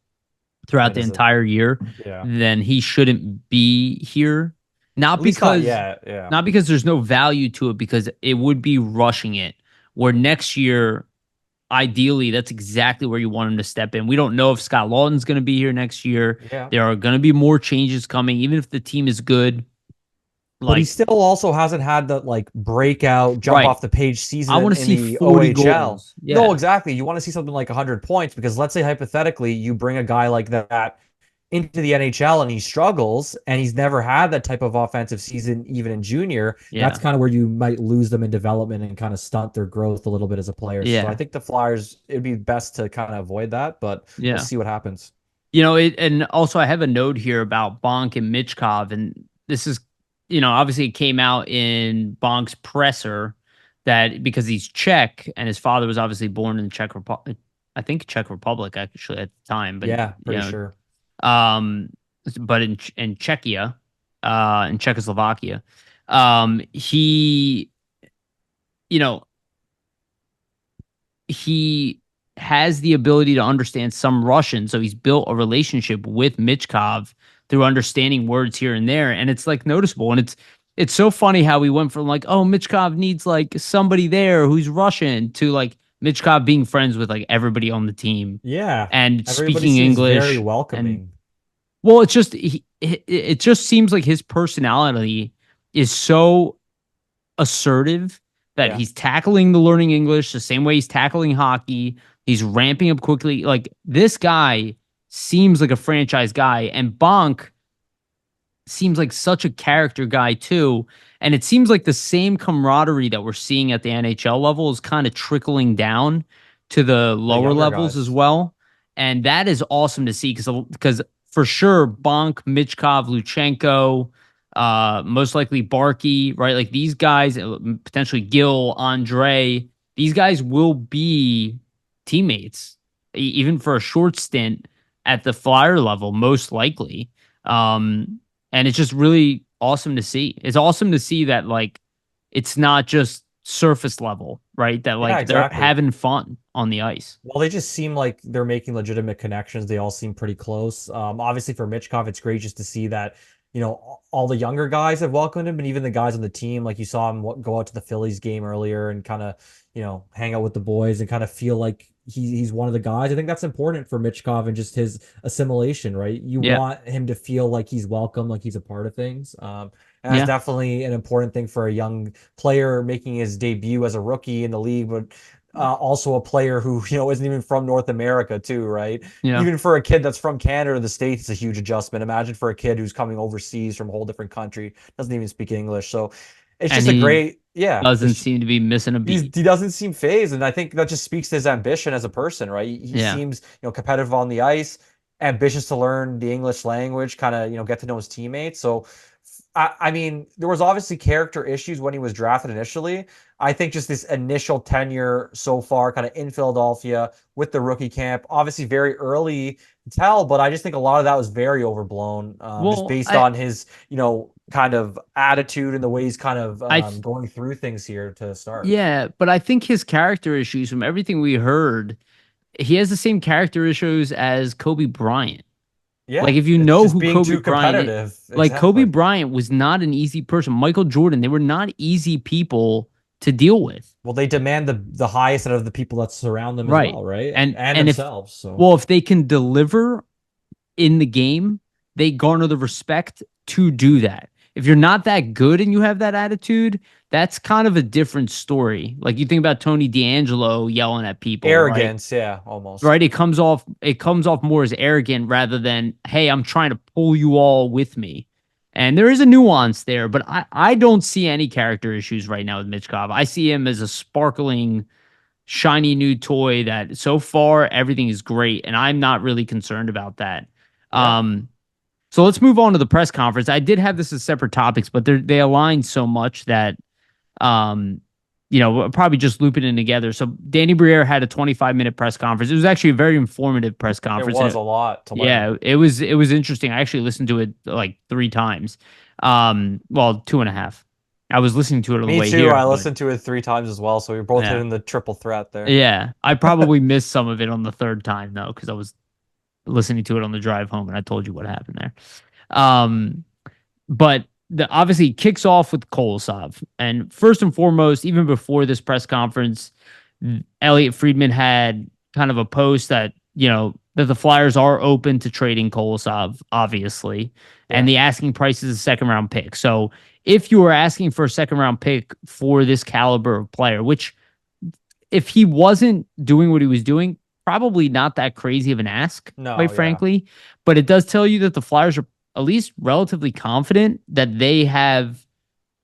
throughout the entire year, then he shouldn't be here. Not because there's no value to it, because it would be rushing it. Where next year, ideally, that's exactly where you want him to step in. We don't know if Scott Lawton's going to be here next year. There are going to be more changes coming, even if the team is good. But he still also hasn't had the breakout jump off the page season. I want to see 40 goals. No, exactly. You want to see something like 100 points, because let's say hypothetically you bring a guy like that into the NHL and he struggles and he's never had that type of offensive season even in junior. That's kind of where you might lose them in development and kind of stunt their growth a little bit as a player. So I think the Flyers, it'd be best to kind of avoid that, but we'll see what happens. And also I have a note here about Bonk and Michkov, and this is, obviously it came out in Bonk's presser that because he's Czech and his father was obviously born in the Czech Republic, I think Czech Republic actually at the time, but pretty sure. But in Czechia, in Czechoslovakia, he has the ability to understand some Russian, so he's built a relationship with Michkov through understanding words here and there, and it's like noticeable, and it's so funny how we went from like, oh, Michkov needs like somebody there who's Russian to like Michkov being friends with like everybody on the team Yeah. and Everybody speaking seems very English. And welcoming. well, it's just it just seems like his personality is so assertive that Yeah. he's tackling the learning English the same way he's tackling hockey. He's ramping up quickly. Like this guy seems like a franchise guy, and Bonk seems like such a character guy too. And it seems like the same camaraderie that we're seeing at the NHL level is kind of trickling down to the The lower younger levels as guys. well. And that is awesome to see because for sure Bonk, Michkov, Luchanko, most likely Barkey, right? Like these guys, potentially Gil, Andre, these guys will be teammates, even for a short stint at the flyer level, most likely. Um, and it's just really awesome to see. It's awesome to see that like it's not just surface level, right? That Yeah, like they're exactly. having fun on the ice. Well, they just seem like they're making legitimate connections. They all seem pretty close. Obviously for Michkov, it's great just to see that, all the younger guys have welcomed him, and even the guys on the team, like you saw him go out to the Phillies game earlier and kind of, hang out with the boys and kind of feel like he's one of the guys. I think that's important for Michkov and just his assimilation, right? You Yeah. want him to feel like he's welcome, like he's a part of things. And that's Yeah. definitely an important thing for a young player making his debut as a rookie in the league, but also a player who isn't even from North America too, right? Yeah. Even for a kid that's from Canada or the States, it's a huge adjustment. Imagine for a kid who's coming overseas from a whole different country, doesn't even speak English. So it's And just a he great, yeah. doesn't seem to be missing a He beat. doesn't seem phased, and I think that just speaks to his ambition as a person, right? He Yeah. seems competitive on the ice, ambitious to learn the English language, kind of get to know his teammates. So I mean, there was obviously character issues when he was drafted initially. I think just this initial tenure so far, kind of in Philadelphia with the rookie camp, obviously very early to tell, but I just think a lot of that was very overblown, just Well, based on his, kind of attitude and the way he's kind of I th- going through things here to start. yeah, but I think his character issues from everything we heard, he has the same character issues as Kobe Bryant. Like Yeah, if you it's know just who being Kobe too Bryant is, competitive. like Kobe Exactly. Bryant was not an easy person. Michael Jordan, they were not easy people to deal with. Well, they demand the highest out of the people that surround them as Right. well, right? And And and if themselves. So well, if they can deliver in the game, they garner the respect to do that. If you're not that good and you have that attitude, that's kind of a different story. Like you think about Tony D'Angelo yelling at people, right? arrogance, yeah, almost. Right? It comes off more as arrogant rather than, hey, I'm trying to pull you all with me. And there is a nuance there, but I don't see any character issues right now with Mitch Cobb. I see him as a sparkling, shiny new toy that so far everything is great, and I'm not really concerned about that. Yeah. Um, so let's move on to the press conference. I did have this as separate topics, but they align so much that um, we'll probably just looping in together. So Danny Briere had a 25-minute press conference. It was actually a very informative press It conference, and was a lot to learn. yeah, it was interesting. I actually listened to it like three times. Well, two and a half. I was listening to it on the Me way too. here, I but listened to it 3 times as well, so we were both yeah, hitting the triple threat there. yeah. I probably missed some of it on the third time though, because I was listening to it on the drive home, and I told you what happened there. Um, but the obviously kicks off with Kolosov. And first and foremost, even before this press conference, Elliot Friedman had kind of a post that, that the Flyers are open to trading Kolosov, obviously. And Yeah. the asking price is a second round pick. So if you were asking for a second round pick for this caliber of player, which if he wasn't doing what he was doing, probably not that crazy of an ask, quite No, yeah. frankly. But it does tell you that the Flyers are at least relatively confident that they have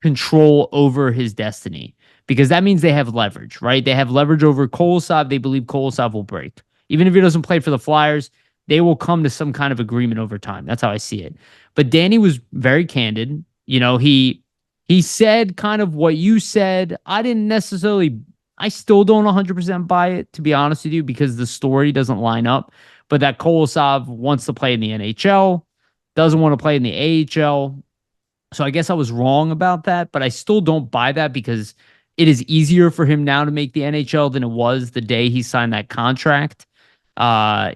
control over his destiny because that means they have leverage, right? They have leverage over Kolosov. They believe Kolosov will break. Even if he doesn't play for the Flyers, they will come to some kind of agreement over time. That's how I see it. But Danny was very candid. He said kind of what you said. I still don't 100% buy it, to be honest with you, because the story doesn't line up. But that Kolosov wants to play in the NHL, doesn't want to play in the AHL. So I guess I was wrong about that, but I still don't buy that because it is easier for him now to make the NHL than it was the day he signed that contract.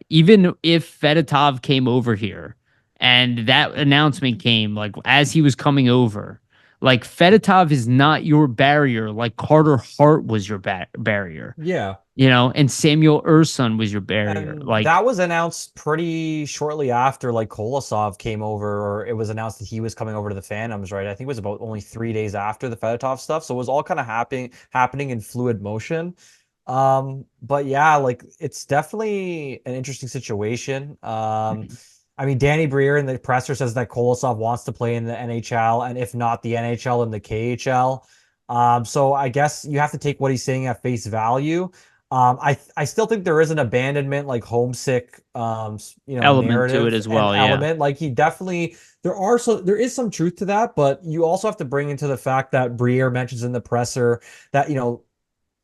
Even if Fedotov came over here and that announcement came like as he was coming over, Like Fedotov is not your barrier. Like Carter Hart was your barrier, Yeah. and Samuel Ursun was your barrier. And Like that was announced pretty shortly after like Kolosov came over, or it was announced that he was coming over to the Phantoms, right? I think it was about only 3 days after the Fedotov stuff. So it was all kind of happening in fluid motion. But yeah, like it's definitely an interesting situation. I mean, Danny Briere in the presser says that Kolosov wants to play in the NHL, and if not the NHL, in the KHL. So I guess you have to take what he's saying at face value. I still think there is an abandonment, like homesick, element to it narrative as and well. Yeah. element. Like he definitely there is some truth to that, but you also have to bring into the fact that Briere mentions in the presser that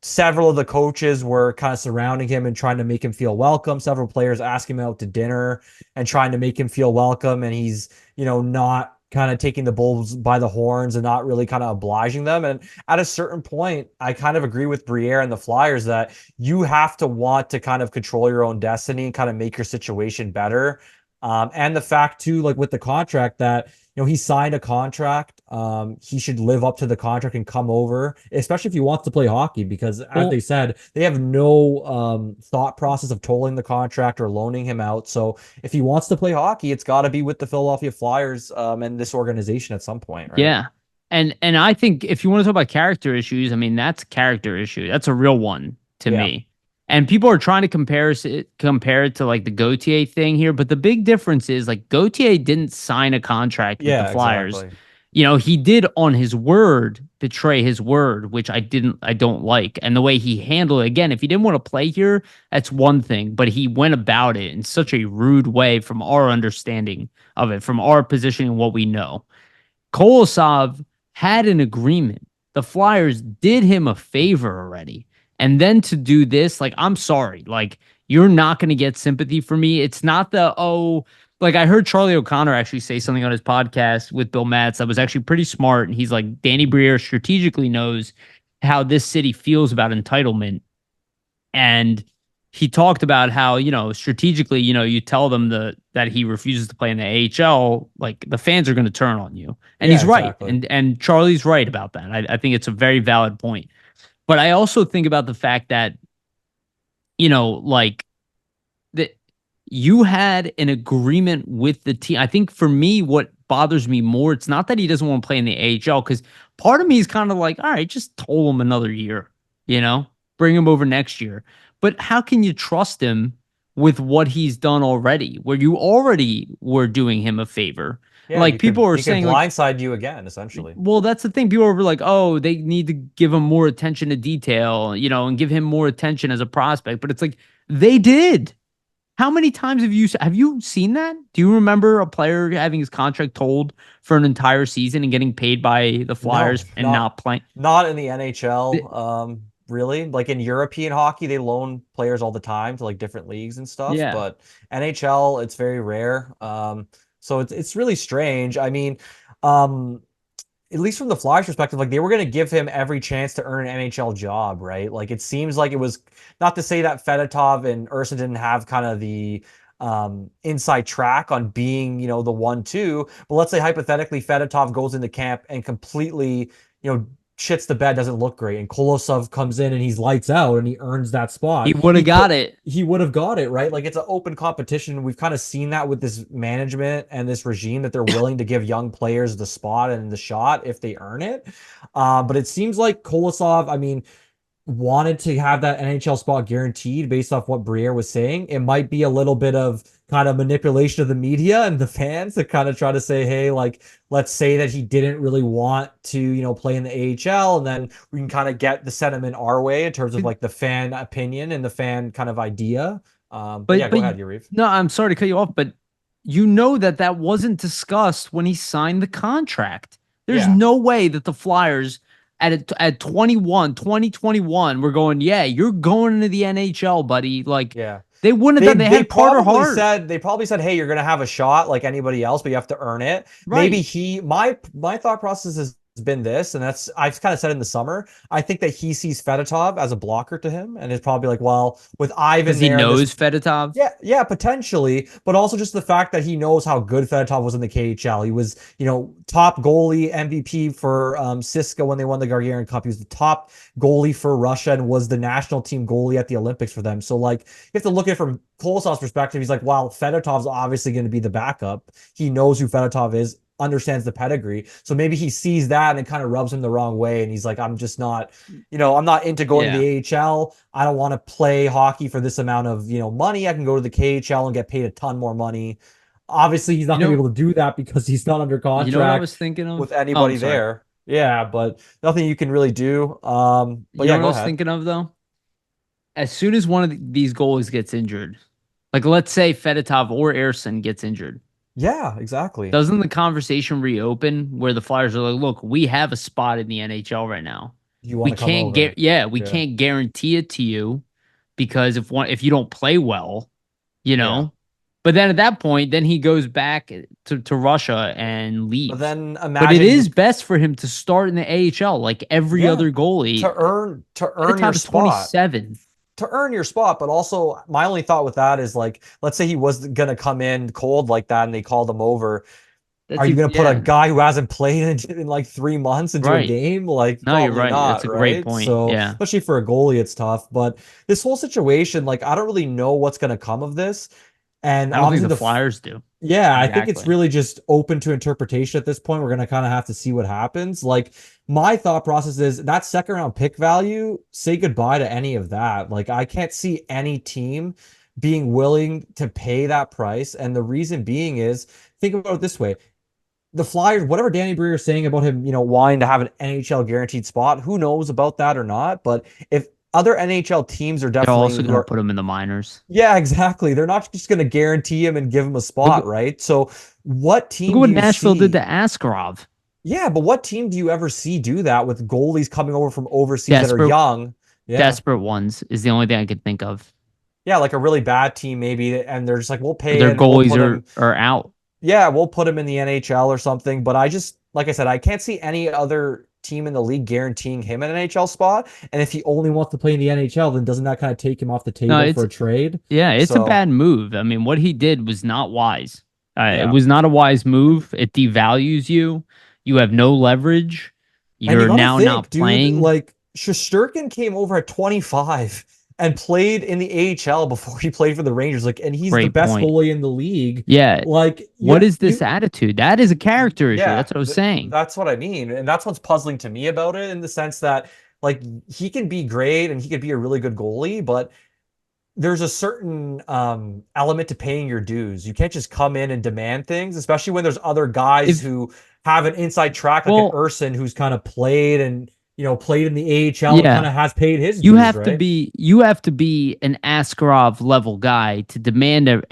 several of the coaches were kind of surrounding him and trying to make him feel welcome. Several players asking him out to dinner and trying to make him feel welcome. And he's, not kind of taking the bulls by the horns and not really kind of obliging them. And at a certain point, I kind of agree with Briere and the Flyers that you have to want to kind of control your own destiny and kind of make your situation better. And the fact too, like with the contract that, he signed a contract. He should live up to the contract and come over, especially if he wants to play hockey, because as they Well, said, they have no thought process of tolling the contract or loaning him out. So if he wants to play hockey, it's got to be with the Philadelphia Flyers and this organization at some point, right? yeah. And I think if you want to talk about character issues, I mean that's a character issue. That's a real one to Yeah. me. And people are trying to compare it to like the Gauthier thing here, but the big difference is like Gauthier didn't sign a contract with the Yeah, Flyers. exactly. He did on his word betray his word, which I don't like. And the way he handled it, again, if he didn't want to play here, that's one thing, but he went about it in such a rude way from our understanding of it, from our position and what we know. Kolosov had an agreement. The Flyers did him a favor already. And then to do this, like, I'm sorry. Like, you're not going to get sympathy for me. It's not like I heard Charlie O'Connor actually say something on his podcast with Bill Matz that was actually pretty smart. And he's like, Danny Briere strategically knows how this city feels about entitlement. And he talked about how, strategically, you tell them that he refuses to play in the AHL, like the fans are going to turn on you. And Yeah, he's right. exactly. And Charlie's right about that. I think it's a very valid point. But I also think about the fact that, like that you had an agreement with the team. I think for me, what bothers me more, it's not that he doesn't want to play in the AHL, because part of me is kind of like, all right, just toll him another year, bring him over next year. But how can you trust him with what he's done already, where you already were doing him a favor? Yeah, Like people are he could saying, like, blindside you again, essentially. well, that's the thing. People are like, oh, they need to give him more attention to detail, and give him more attention as a prospect. But it's like they did. How many times have you seen that? Do you remember a player having his contract told for an entire season and getting paid by the No, Flyers and not playing? not in the NHL. The- Really. Like in European hockey, they loan players all the time to like different leagues and stuff, Yeah, but NHL, it's very rare. So it's really strange. I mean, um, at least from the Flyers perspective, like they were going to give him every chance to earn an NHL job, right? Like it seems like it was not to say that Fedotov and Ursa didn't have kind of the inside track on being, the 1-2, but let's say hypothetically Fedotov goes into camp and completely, shits the bed, doesn't look great, and Kolosov comes in and he's lights out and he earns that he spot. would have got it. He would have got it, right? Like it's an open competition. We've kind of seen that with this management and this regime that they're willing to give young players the spot and the shot if they earn it. But it seems like Kolosov, I mean, wanted to have that NHL spot guaranteed based off what Briere was saying. It might be a little bit of kind of manipulation of the media and the fans to kind of try to say, hey, like, let's say that he didn't really want to, play in the AHL, and then we can kind of get the sentiment our way in terms of like the fan opinion and the fan kind of idea. But yeah, But go ahead, Yariv. no, I'm sorry to cut you off, but you know that wasn't discussed when he signed the contract. There's Yeah. no way that the Flyers at 2021 were going, yeah, you're going into the NHL, buddy. Like Yeah. they wouldn't have done. They had Carter Hart. They probably said, hey, you're gonna have a shot like anybody else, but you have to earn it. Maybe Right. my thought process is been this, and that's I've kind of said in the summer. I think that he sees Fedotov as a blocker to him, and is probably like, well, with Because Ivan he there, and this knows Fedotov. yeah, yeah, potentially, but also just the fact that he knows how good Fedotov was in the KHL. He was, top goalie MVP for Cisco when they won the Gagarin Cup. He was the top goalie for Russia and was the national team goalie at the Olympics for them. So, like, you have to look at it from Kolosov's perspective. He's like, wow, Fedotov's obviously going to be the backup. He knows who Fedotov is, understands the pedigree. So maybe he sees that and it kind of rubs him the wrong way. And he's like, I'm just not, I'm not into going to Yeah. the AHL. I don't want to play hockey for this amount of, money. I can go to the KHL and get paid a ton more money. Obviously, he's not You going to be know, able to do that because he's not under you know what I contract was thinking with of? Oh, I'm anybody sorry. there. Yeah, but nothing you can really do. But You know yeah, what I go was ahead. thinking of though? As soon as one of these goalies gets injured, like let's say Fedotov or Erson gets injured, Yeah, exactly. doesn't the conversation reopen where the Flyers are like, look, we have a spot in the NHL right now. You want to come over? We Yeah. can't guarantee it to you because if you don't play well, you Yeah. know. But then at that point, then he goes back to Russia and But leaves. then But it imagine is best for him to start in the AHL like every yeah, other goalie. to earn your Fedotov is spot. 27. To earn your spot, but also my only thought with that is like, let's say he was gonna come in cold like that and they called him over. Are That's you even gonna put a yeah, guy who hasn't played in like 3 months into a right. game? Like No, you're probably right. That's not, a great right? point. So Yeah. especially for a goalie, it's tough. But this whole situation, like I don't really know what's gonna come of this. And I don't think obviously the Flyers do. yeah, I think it's Exactly. really just open to interpretation at this point. We're gonna kind of have to see what happens. Like my thought process is that second round pick value, say goodbye to any of that. Like I can't see any team being willing to pay that price. And the reason being is think about it this way. The Flyers, whatever Danny Briere is saying about him, wanting to have an NHL guaranteed spot, who knows about that or not? But if other NHL teams are They're definitely also who going to are put him in the minors. yeah, exactly. They're not just going to guarantee him and give him a Look, spot, right? So, what look at team do what you Nashville did to see? Askarov. Yeah, but what team do you ever see do that with goalies coming over from overseas that are Desperate, young? Yeah. desperate ones is the only thing I could think of. Yeah, like a really bad team maybe, and they're just like, we'll pay Their and we'll goalies put him, are out. yeah, we'll put him in the NHL or something. But I just, like I said, I can't see any other team in the league guaranteeing him an NHL spot. And if he only wants to play in the NHL, then doesn't that kind of take him off the No, table for a trade? yeah, it's a So, bad move. I mean, what he did was not wise. It yeah. was not a wise move. It devalues you. You have no leverage. And you You're got to now think, not dude, playing. like Shesterkin came over at 25 and played in the AHL before he played for the Rangers. Like, and he's the Great best point. goalie in the league. Yeah. Like, What is this you, attitude? That is a character issue. yeah, That's what I was saying. that's what I mean. And that's what's puzzling to me about it in the sense that, like, he can be great and he could be a really good goalie, but there's a certain element to paying your dues. You can't just come in and demand things, especially when there's other guys If who have an inside track, like an well, Urson, who's kind of played and played in the AHL and kind yeah. of has paid his dues, right? You have to be an Askarov level guy to demand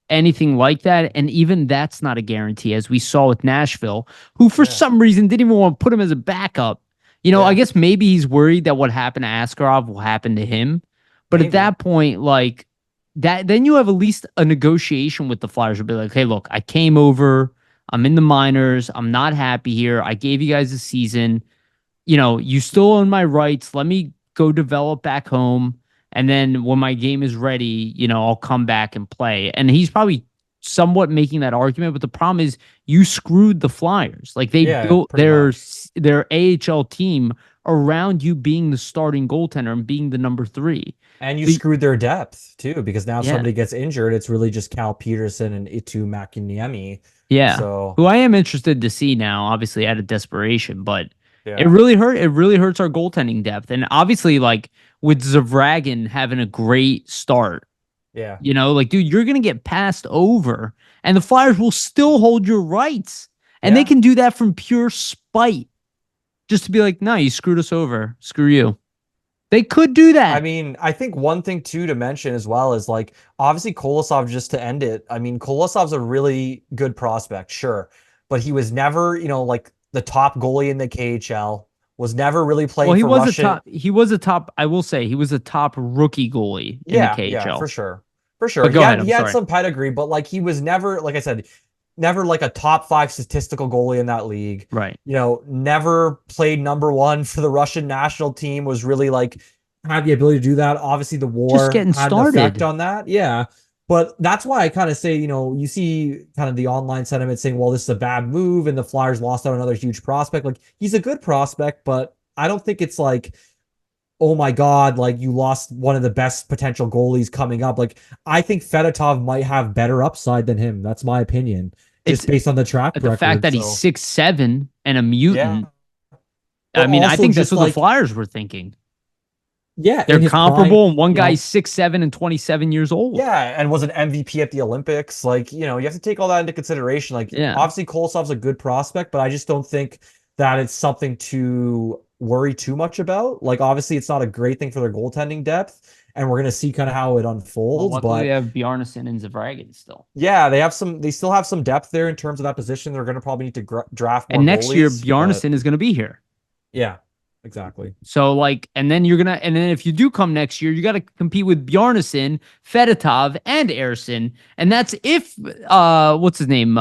anything like that, and even that's not a guarantee, as we saw with Nashville, who for Yeah, some reason didn't even want to put him as a backup. I yeah, guess maybe he's worried that what happened to Askarov will happen to him, but at maybe. that point, like that, then you have at least a negotiation with the Flyers. Will be like, hey, look, I came over. I'm in the minors. I'm not happy here. I gave you guys a season. You still own my rights. Let me go develop back home. And then when my game is ready, I'll come back and play. And he's probably somewhat making that argument. But the problem is you screwed the Flyers. Like they Yeah, built pretty much. their AHL team around you being the starting goaltender and being the number three. And you So, screwed their depth too, because now yeah. somebody gets injured, it's really just Cal Peterson and Itu Makiniemi. Yeah. So Who I am interested to see now, obviously out of desperation, but yeah, it really hurts our goaltending depth. And obviously, like with Zavragin having a great start, yeah, like, dude, you're gonna get passed over, and the Flyers will still hold your rights. And they yeah. can do that from pure spite. Just to be like, no, you screwed us over. Screw you. They could do I that. mean, I think one thing too to mention as well is like obviously Kolosov, just to end it. I mean, Kolosov's a really good prospect, sure, but he was never, like the top goalie in the KHL. Was never really Well, playing for Russian. he was a top, I will say, he was a top rookie goalie in the Yeah, yeah, KHL. for sure, for sure. But He go ahead. had I'm he had sorry. some pedigree, but like he was never, like I said, never like a top 5 statistical goalie in that league. Right. Never played number one for the Russian national team, was really like had the ability to do that. Obviously, the Just war getting had an effect started. on that. Yeah. But that's why I kind of say, you see kind of the online sentiment saying, well, this is a bad move and the Flyers lost out on another huge prospect. Like, he's a good prospect, but I don't think it's like, oh my God, like you lost one of the best potential goalies coming up. Like, I think Fedotov might have better upside than him. That's my opinion, It's just based on the track the fact record. that he's So, 6'7" and a yeah. mutant. But I mean, I also think that's just what the like, Flyers were thinking. yeah, They're in his prime, comparable, and one guy's 6'7" and 27 years old. yeah, and was an MVP at the Olympics. Like, you have to take all that into consideration. Like, Yeah. obviously, Kolosov's a good prospect, but I just don't think that it's something to worry too much about. Like, obviously, it's not a great thing for their goaltending depth, and we're gonna see kind of how it Well, unfolds. luckily they But have Bjarnason and Zavragin still. yeah, they still have some depth there in terms of that position. They're gonna probably need to draft more And next year, goalies, but Bjarnason is going to be here. yeah, exactly. So like, and then if you do come next year, you got to compete with Bjarnason, Fedotov, and Ersson, and that's if what's his name,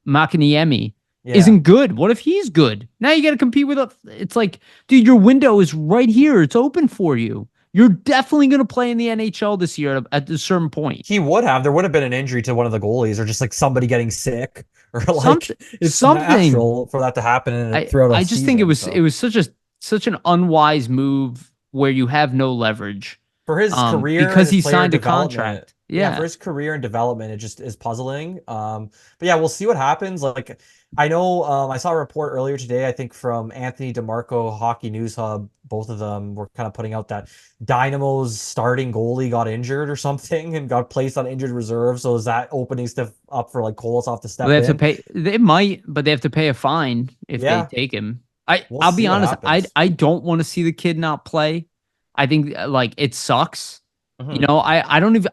Makiniemi Yeah. isn't good. What if he's good? Now you got to compete with It's like, dude, your window is right here. It's open for you. You're definitely going to play in the NHL this year at a certain point. He would have. There would have been an injury to one of the goalies, or just like somebody getting sick, or like Something, it's something. natural for that to happen I throughout a I just think it season. was it So was such an unwise move where you have no leverage, for his career and because his he player signed a development, contract. yeah, for Yeah. his career and development, it just is puzzling. But yeah, we'll see what happens. Like, I know, I saw a report earlier today, I think from Anthony DeMarco, Hockey News Hub. Both of them were kind of putting out that Dynamo's starting goalie got injured or something and got placed on injured reserve. So is that opening stuff up for like Kolosov to Well, they step have to in? pay. They might, but they have to pay a fine if they Yeah, take him. we'll I'll see be what honest. happens. I don't want to see the kid not play. I think like it sucks. Mhm.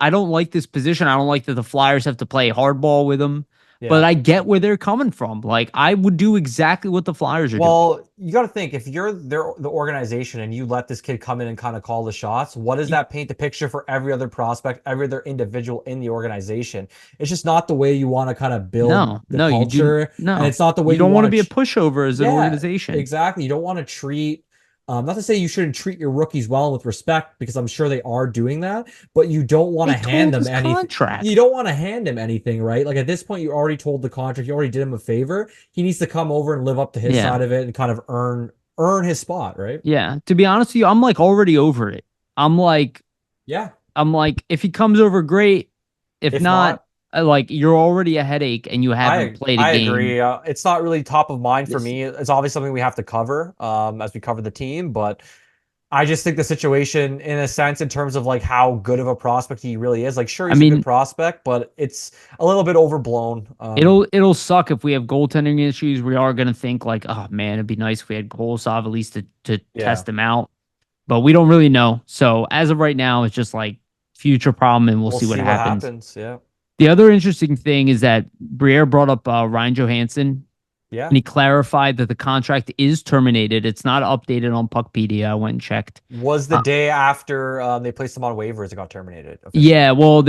I don't like this position. I don't like that the Flyers have to play hardball with him. Yeah. But I get where they're coming from. Like I would do exactly what the Flyers are doing. Well, you got to think if you're the organization and you let this kid come in and kind of call the shots, what does You, that paint the picture for every other prospect, every other individual in the organization? It's just not the way you want to kind of build no, the no, you do culture, and no. it's not the way You you don't want to want be a to. pushover as an Yeah, organization. exactly. You don't want to treat. Not to say you shouldn't treat your rookies well and with respect, because I'm sure they are doing that, but you don't want They to hand told them his anything. You contract. don't want to hand him anything, right? Like at this point, you already told the contract, you already did him a favor. He needs to come over and live up to his Yeah. side of it and kind of earn his spot, right? Yeah. To be honest with you, I'm like already over it. I'm like, Yeah. if he comes over, great. If If not, not, like you're already a headache and you haven't played a I game. agree. It's not really top of mind for This, me. It's obviously something we have to cover as we cover the team, but I just think the situation, in a sense, in terms of like how good of a prospect he really is, like sure I he's a good mean, prospect, but it's a little bit overblown. it'll suck if we have goaltending issues. We are gonna think like, oh man, it'd be nice if we had Kolosov at least to Yeah, test him out. But we don't really know. So as of right now, it's just like future problem, and we'll we'll see what see what happens. happens. Yeah, The other interesting thing is that Briere brought up Ryan Johansson, yeah. and he clarified that the contract is terminated. It's not updated on Puckpedia. I went and checked. Was the Uh, day after they placed him on waivers, it got terminated yeah, officially. well,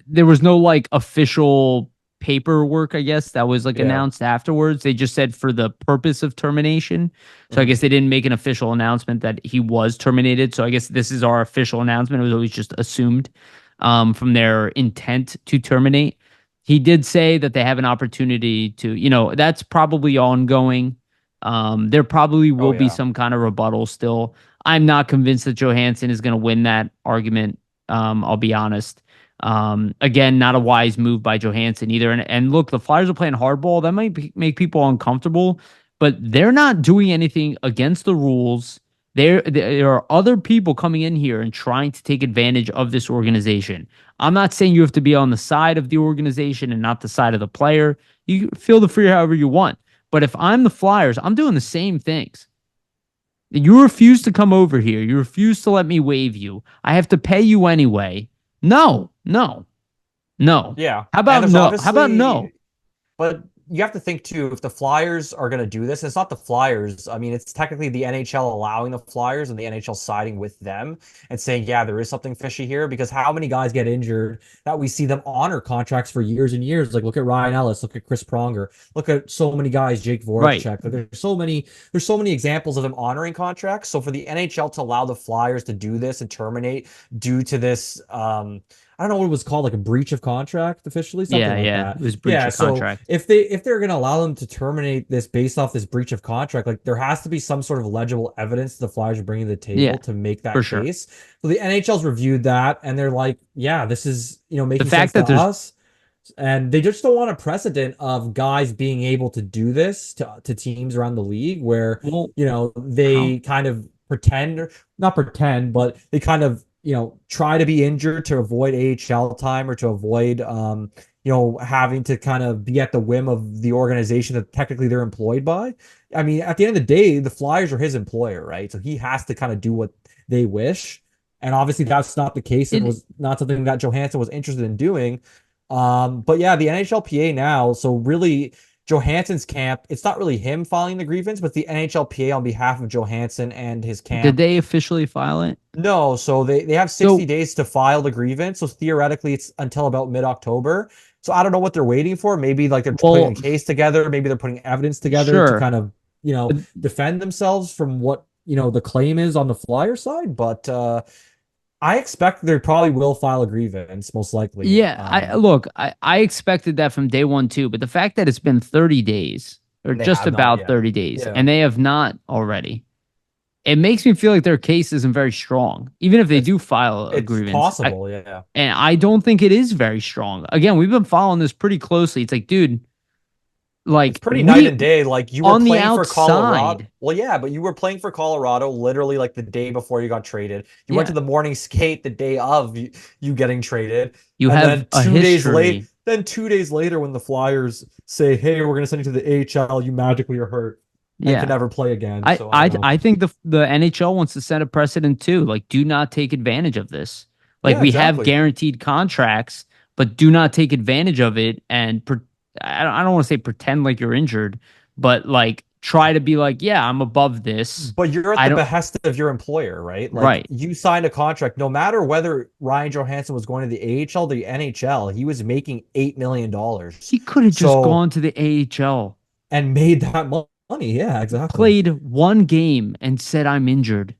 there was no like official paperwork, I guess, that was like Yeah. announced afterwards. They just said for the purpose of termination. So I Mhm. guess they didn't make an official announcement that he was terminated. So I guess this is our official announcement. It was always just assumed from their intent to terminate. He did say that they have an opportunity to, that's probably ongoing. There probably Oh will be yeah. some kind of rebuttal still. I'm not convinced that Johansson is going to win that argument. I'll be honest. Again, not a wise move by Johansson either. And look, the Flyers are playing hardball. That might make people uncomfortable, but they're not doing anything against the rules. There are other people coming in here and trying to take advantage of this organization. I'm not saying you have to be on the side of the organization and not the side of the player. You feel the free however you want. But if I'm the Flyers, I'm doing the same things. You refuse to come over here. You refuse to let me waive you. I have to pay you anyway. No, no, no. Yeah. How And about there's no? How about no? obviously, but you have to think too, if the Flyers are going to do this, it's not the Flyers. I mean, it's technically the NHL allowing the Flyers and the NHL siding with them and saying, yeah, there is something fishy here, because how many guys get injured that we see them honor contracts for years and years? Like, look at Ryan Ellis, look at Chris Pronger, look at so many guys, Jake Right. Voracek. Like, there's so many examples of them honoring contracts. So for the NHL to allow the Flyers to do this and terminate due to this, I don't know what it was called, like a breach of contract officially, something Yeah, like yeah. It that. was breach Yeah, of so contract. if they're gonna allow them to terminate this based off this breach of contract, like there has to be some sort of legible evidence the Flyers are bringing to the Yeah, table to make for that sure. case. So the NHL's reviewed that and they're like, yeah, this is, The making sense fact to that there's us. And they just don't want a precedent of guys being able to do this to teams around the league where, well, how they kind of pretend, or not pretend, but they kind of, try to be injured to avoid AHL time or to avoid, having to kind of be at the whim of the organization that technically they're employed by. I mean, at the end of the day, the Flyers are his employer, right? So he has to kind of do what they wish. And obviously that's not the case and it was not something that Johansson was interested in doing. But yeah, the NHLPA now, so really Johansson's camp, it's not really him filing the grievance, but the NHLPA on behalf of Johansson and his did camp. they officially file it? No, so they have 60 So, days to file the grievance. So theoretically, it's until about mid-October. So I don't know what they're waiting for. Maybe like they're putting a well, case together. Maybe they're putting evidence together to sure. kind of, But defend themselves from what, the claim is on the Flyer side. But I expect they probably will file a grievance, most likely. yeah, I expected that from day one too, but the fact that it's been 30 days or And they just have not about yet. 30 days Yeah. and they have not already, it makes me feel like their case isn't very strong, even if they It's do file a it's grievance. possible, yeah. And I don't think it is very strong. Again, we've been following this pretty closely. It's like, dude, It's like pretty night we and day. Like you were on the playing for Colorado. outside, Well, yeah, but you were playing for Colorado literally like the day before you got traded. You went yeah, to the morning skate the day of you getting traded. you And have then a 2 days late, history. then 2 days later when the Flyers say, "Hey, we're gonna send you to the AHL," you magically are hurt and can Yeah. never play again. I So I don't I know. I think the NHL wants to set a precedent too. Like, do not take advantage of this. Like, Yeah, we have exactly. guaranteed contracts, but do not take advantage of it. And I don't want to say pretend like you're injured, but like try to be like, yeah, I'm above this. But you're at I the don't. behest of your employer, right? Like Right. you signed a contract, no matter whether Ryan Johansson was going to the AHL, the NHL, he was making $8 million. He could have just So gone to the AHL, and made that money. Yeah, exactly. played one game, and said I'm injured.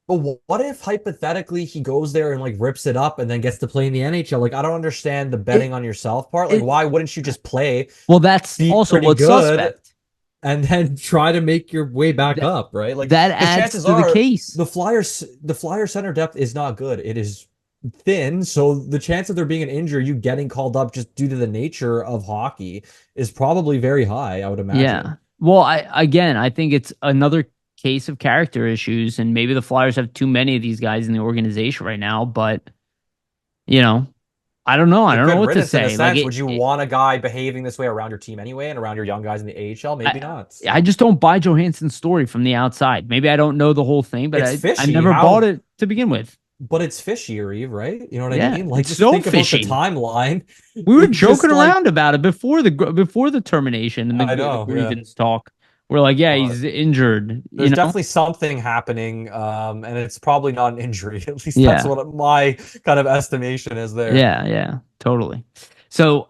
But what if hypothetically he goes there and like rips it up and then gets to play in the NHL? Like, I don't understand the It betting on yourself part. Like, it. why wouldn't you just play, Well, that's be also pretty what's good, suspect. and then try to make your way back That up, right? Like, that because adds chances to the are case. the Flyer center depth is not good. It is thin, so the chance of there being an injury, you getting called up just due to the nature of hockey, is probably very high, I would Yeah. imagine. Well, I think it's another case of character issues, and maybe the Flyers have too many of these guys in the organization right now. But you know, I don't know. I Like don't know good what to riddance in a say. Like sense. Would you want a guy behaving this way around your team anyway and around your young guys in the AHL? Maybe I not. I just don't buy Johansson's story from the outside. Maybe I don't know the whole thing, but It's I fishy. never bought How it to begin with. But it's fishy, Yariv, right? You know what I Yeah, mean? Like, it's just so think about the fishy. timeline. We were It's just joking like, around about it before the termination and I the know, yeah. grievance talk. We're like, yeah, But he's injured. You there's know? definitely something happening, and it's probably not an injury. At least that's Yeah. what my kind of estimation is there. Yeah, yeah, totally. So,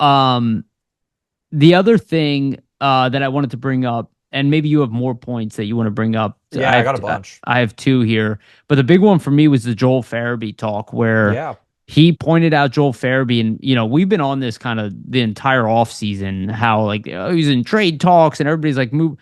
the other thing that I wanted to bring up, and maybe you have more points that you want to bring up. Yeah, I got a bunch. I have two here, but the big one for me was the Joel Farabee talk, where Yeah. he pointed out Joel Farabee, and we've been on this kind of the entire off season, how like he's in trade talks, and everybody's like move.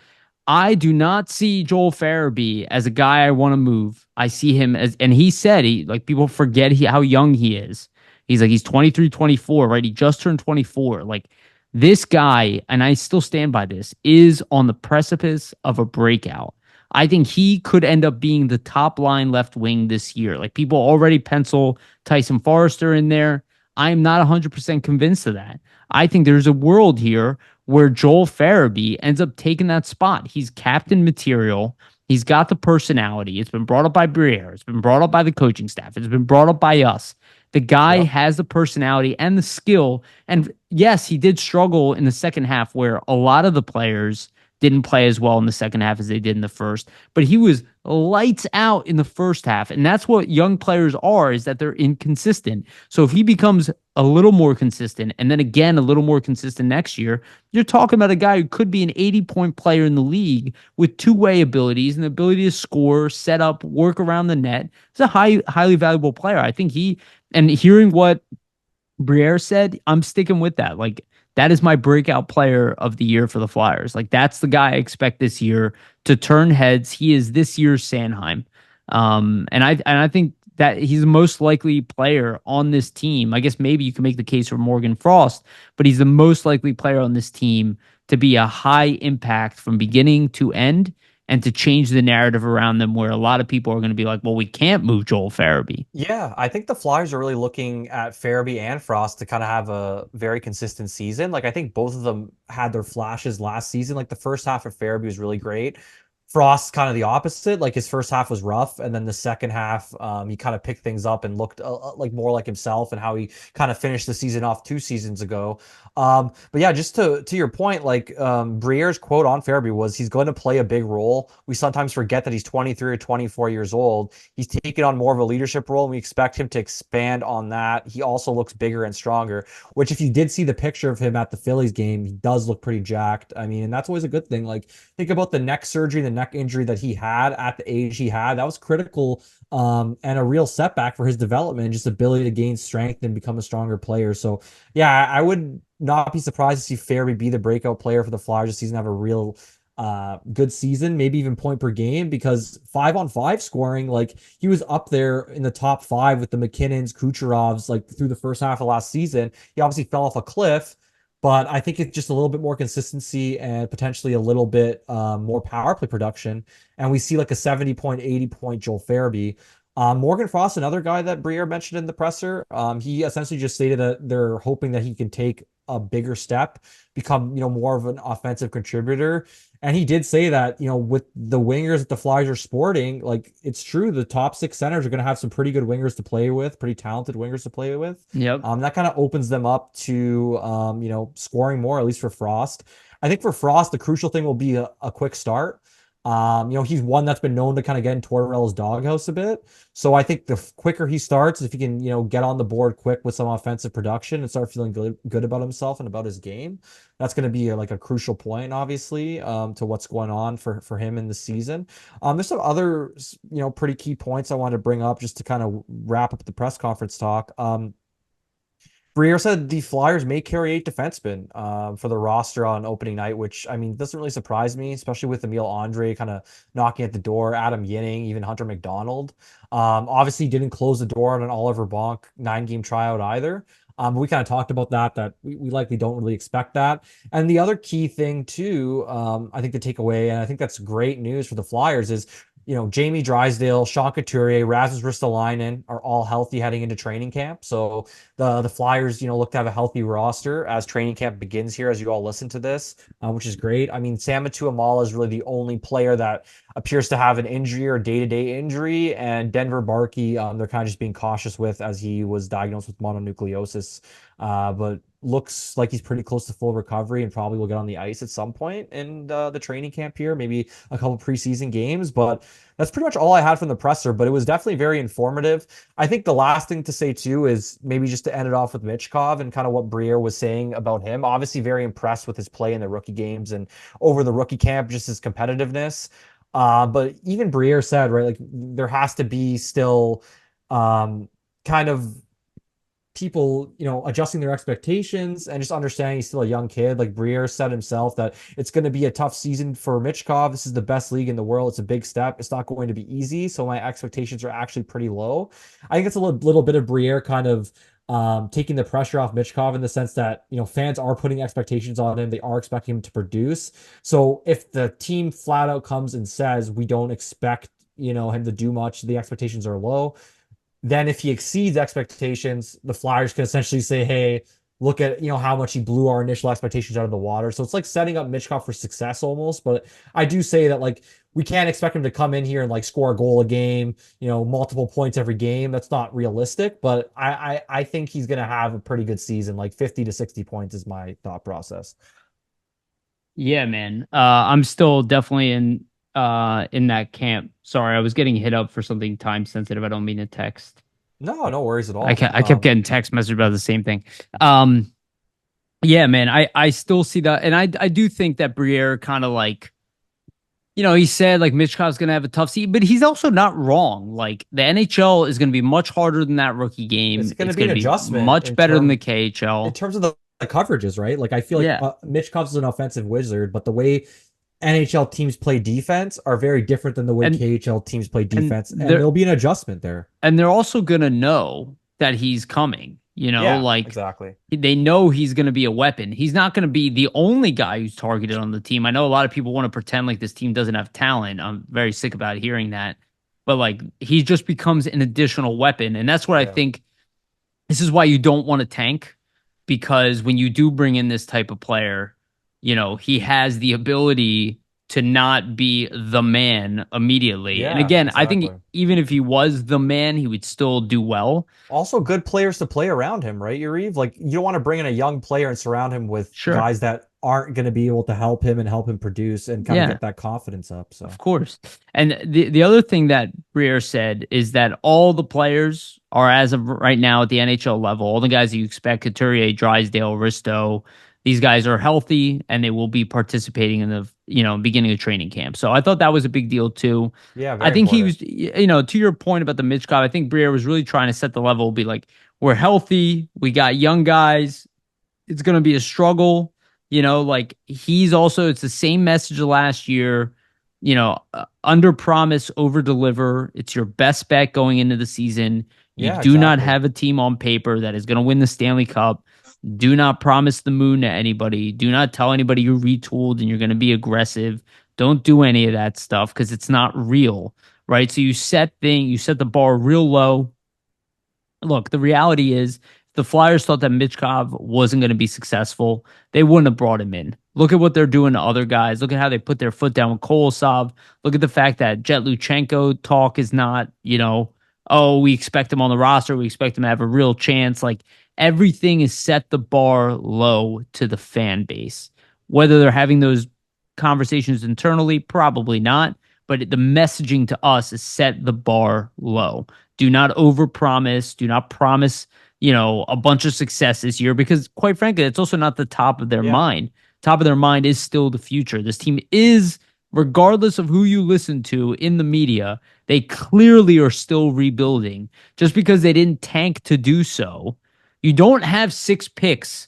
I do not see Joel Farabee as a guy I want to move. I see him as, and he said he like people forget how young he is. He's like he's 23, 24, right? He just turned 24. Like this guy, and I still stand by this, is on the precipice of a breakout. I think he could end up being the top line left wing this year. Like people already pencil Tyson Forrester in there. I'm not 100% convinced of that. I think there's a world here where Joel Farabee ends up taking that spot. He's captain material. He's got the personality. It's been brought up by Briere. It's been brought up by the coaching staff. It's been brought up by us The guy Yep. has the personality and the skill. And yes, he did struggle in the second half where a lot of the players didn't play as well in the second half as they did in the first, but he was lights out in the first half. And that's what young players are, is that they're inconsistent. So if he becomes a little more consistent and then again a little more consistent next year, you're talking about a guy who could be an 80-point player in the league with two-way abilities and the ability to score, set up, work around the net. He's a highly valuable player. I think and hearing what Briere said, I'm sticking with that. Like, that is my breakout player of the year for the Flyers. Like, that's the guy I expect this year to turn heads. He is this year's Sanheim. And I think that he's the most likely player on this team. I guess maybe you can make the case for Morgan Frost, but he's the most likely player on this team to be a high impact from beginning to end and to change the narrative around them where a lot of people are going to be like, well, we can't move Joel Farabee. Yeah, I think the Flyers are really looking at Farabee and Frost to kind of have a very consistent season. Like I think both of them had their flashes last season. Like the first half of Farabee was really great. Frost kind of the opposite. Like his first half was rough, and then the second half, he kind of picked things up and looked like more like himself and how he kind of finished the season off 2 seasons ago. But yeah, just to your point, like Briere's quote on Farabee was he's going to play a big role. We sometimes forget that he's 23 or 24 years old. He's taken on more of a leadership role, and we expect him to expand on that. He also looks bigger and stronger, which if you did see the picture of him at the Phillies game, he does look pretty jacked. I mean, and that's always a good thing. Like think about the neck surgery, the neck injury that he had at the age he had. That was critical and a real setback for his development, just ability to gain strength and become a stronger player. So yeah, I would not be surprised to see Farabee be the breakout player for the Flyers this season, have a real good season, maybe even point per game, because 5-on-5 scoring, like he was up there in the top five with the McKinnons, Kucherovs, like through the first half of last season. He obviously fell off a cliff, but I think it's just a little bit more consistency and potentially a little bit more power play production. And we see like a 70 point, 80 point Joel Farabee. Morgan Frost, another guy that Briere mentioned in the presser, he essentially just stated that they're hoping that he can take a bigger step, become, more of an offensive contributor. And he did say that, with the wingers that the Flyers are sporting, like it's true, the top six centers are going to have some pretty good wingers to play with, pretty talented wingers to play with. Yep. That kind of opens them up to, scoring more, at least for Frost. I think for Frost, the crucial thing will be a quick start. He's one that's been known to kind of get in Tortorella's doghouse a bit. So I think the quicker he starts, if he can, get on the board quick with some offensive production and start feeling good about himself and about his game, that's going to be like a crucial point, obviously, to what's going on for him in the season. There's some other, pretty key points I want to bring up just to kind of wrap up the press conference talk. Briere said the Flyers may carry 8 defensemen for the roster on opening night, which I mean doesn't really surprise me, especially with Emil Andre kind of knocking at the door, Adam Yinning, even Hunter McDonald. Obviously didn't close the door on an Oliver Bonk 9-game tryout either. We kind of talked about that we likely don't really expect that. And the other key thing too, I think to take away, and I think that's great news for the Flyers is Jamie Drysdale, Sean Couturier, Rasmus Ristolainen are all healthy heading into training camp. So the Flyers, look to have a healthy roster as training camp begins here, as you all listen to this, which is great. I mean, Sam Tuamala is really the only player that appears to have an injury or day-to-day injury, and Denver Barkey, they're kind of just being cautious with as he was diagnosed with mononucleosis. But looks like he's pretty close to full recovery and probably will get on the ice at some point in the training camp here, maybe a couple preseason games. But that's pretty much all I had from the presser, but it was definitely very informative. I think the last thing to say too is maybe just to end it off with Michkov and kind of what Briere was saying about him. Obviously very impressed with his play in the rookie games and over the rookie camp, just his competitiveness. But even Briere said, right, like there has to be still kind of people, adjusting their expectations and just understanding he's still a young kid. Like Briere said himself that it's going to be a tough season for Michkov. This is the best league in the world. It's a big step. It's not going to be easy. So my expectations are actually pretty low. I think it's a little bit of Briere kind of taking the pressure off Michkov in the sense that, fans are putting expectations on him. They are expecting him to produce. So if the team flat out comes and says, we don't expect, him to do much, the expectations are low, then if he exceeds expectations, the Flyers can essentially say, hey, look at, how much he blew our initial expectations out of the water. So it's like setting up Michkov for success almost. But I do say that like we can't expect him to come in here and like score a goal a game, multiple points every game. That's not realistic. But I think he's gonna have a pretty good season. Like 50 to 60 points is my thought process. Yeah, man. I'm still definitely in that camp. Sorry, I was getting hit up for something time sensitive. I don't mean to text. No, no worries at I all. kept, I kept getting text messages about the same thing. Um, yeah, man. I still see that, and I do think that Briere kind of like, he said like Michkov's gonna have a tough season, but he's also not wrong. Like the NHL is gonna be much harder than that rookie It's game. going to It's be an gonna be adjustment much better than the KHL. in terms of the coverages, right? Like I feel like Yeah, Mitch Cobb's an offensive wizard, but the way NHL teams play defense are very different than the way and KHL teams play and defense, and they're there'll be an adjustment there. and they're also gonna know that he's coming. Yeah, Like exactly. they know he's going to be a weapon. He's not going to be the only guy who's targeted on the team. I know a lot of people want to pretend like this team doesn't have talent. I'm very sick about hearing that. But like he just becomes an additional weapon. And that's what I Yeah. think this is why you don't want to tank, because when you do bring in this type of player, he has the ability to not be the man immediately. And Yeah, again, I think exactly. even if he was the man, he would still do well. Also, good players to play around him, right, Yariv? Like, you don't want to bring in a young player and surround him with Sure. guys that aren't going to be able to help him and help him produce and kind of Yeah. get that confidence up. So, Of course. And the other thing that Briere said is that all the players are, as of right now, at the NHL level. All the guys that you expect, Couturier, Drysdale, Risto, these guys are healthy and they will be participating in the beginning of training camp. So I thought that was a big deal too. yeah, I very think he important. was, to your point about the Michkov, I think Briere was really trying to set the level, be like, we're healthy, we got young guys, it's going to be a struggle. Like he's also, it's the same message of last year, under promise, over deliver. It's your best bet going into the season. You Yeah, do not exactly. have a team on paper that is going to win the Stanley Cup. Do not promise the moon to anybody. Do not tell anybody you're retooled and you're going to be aggressive. Don't do any of that stuff because it's not real, right? So you set the bar real low. Look, the reality is the Flyers thought that Michkov wasn't going to be successful. They wouldn't have brought him in. Look at what they're doing to other guys. Look at how they put their foot down with Kolosov. Look at the fact that Jett Luchanko talk is not, oh, we expect him on the roster. We expect him to have a real chance. Like everything is set the bar low to the fan base. Whether they're having those conversations internally, probably not. But the messaging to us is set the bar low. Do not overpromise. Do not promise, a bunch of success this year because, quite frankly, it's also not the top of their Yeah. mind. Top of their mind is still the future. This team is, regardless of who you listen to in the media, they clearly are still rebuilding. Just because they didn't tank to do so, you don't have 6 picks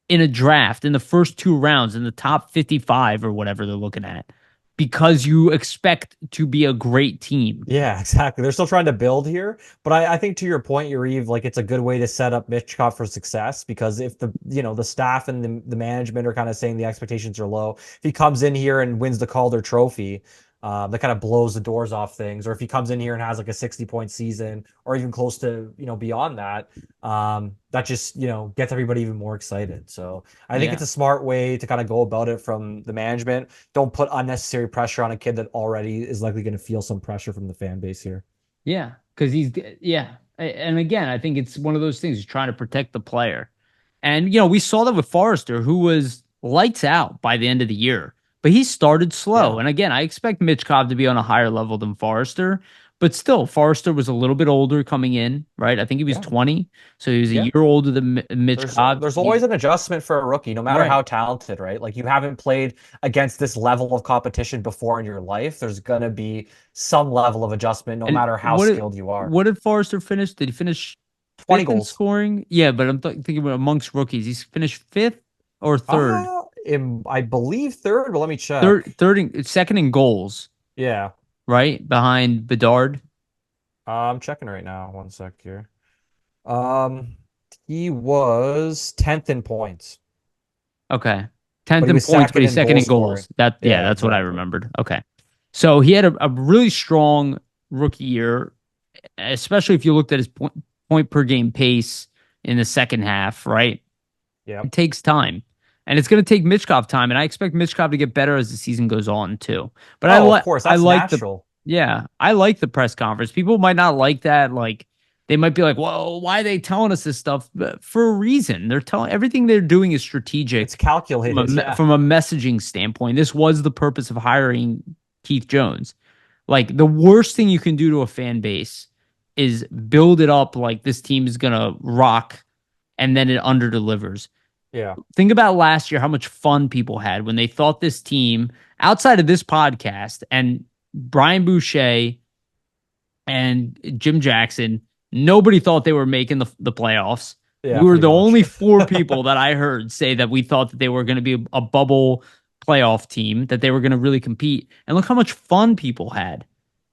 in a draft in the first 2 rounds in the top 55 or whatever they're looking at because you expect to be a great team. Yeah, exactly. They're still trying to build here, but I think to your point, Yariv, like it's a good way to set up Michkov for success because if the staff and the management are kind of saying the expectations are low, if he comes in here and wins the Calder Trophy, that kind of blows the doors off things. Or if he comes in here and has like a 60-point season or even close to, beyond that, that just, gets everybody even more excited. So I think it's Yeah. a smart way to kind of go about it from the management. Don't put unnecessary pressure on a kid that already is likely going to feel some pressure from the fan base here. Yeah. Because yeah. And again, I think it's one of those things, trying to protect the player. And, we saw that with Forrester, who was lights out by the end of the year, but he started slow. Yeah. And again, I expect Michkov to be on a higher level than Forrester, but still, Forrester was a little bit older coming in, right? I think he was Yeah. 20. So he was a Yeah. year older than There's Michkov. there's always an adjustment for a rookie, no matter Right. how talented, right? Like you haven't played against this level of competition before in your life. There's gonna be some level of adjustment, no And matter how skilled you are. what did Forrester finish? Did he finish 20 fifth in goals. scoring? Yeah, but I'm thinking about amongst rookies. He's finished fifth or third? I believe third, but let me check. Second in goals, Yeah. right? Behind Bedard. I'm checking right now. One sec here. Um, he was 10th in points, Okay. but 10th he in was points, but second he's in second goal in scoring. goals. Yeah, Yeah, that's what I exactly. remembered. Okay. So he had a really strong rookie year, especially if you looked at his point per game pace in the second half, right? Yeah. It takes time. And it's going to take Michkov time, and I expect Michkov to get better as the season goes on too. But Oh, of course, I that's like the natural. yeah, I like the press conference. People might not like that. Like they might be like, "Well, why are they telling us this stuff?" But for a reason. They're telling everything they're doing is It's strategic calculated. Yeah. from a messaging standpoint. This was the purpose of hiring Keith Jones. Like the worst thing you can do to a fan base is build it up like this team is gonna rock, and then it under delivers. Yeah. Think about last year, how much fun people had when they thought this team, outside of this podcast, and Brian Boucher and Jim Jackson, nobody thought they were making the playoffs. Yeah, We were pretty the much. only four people that I heard say that we thought that they were going to be a bubble playoff team, that they were going to really compete. And look how much fun people had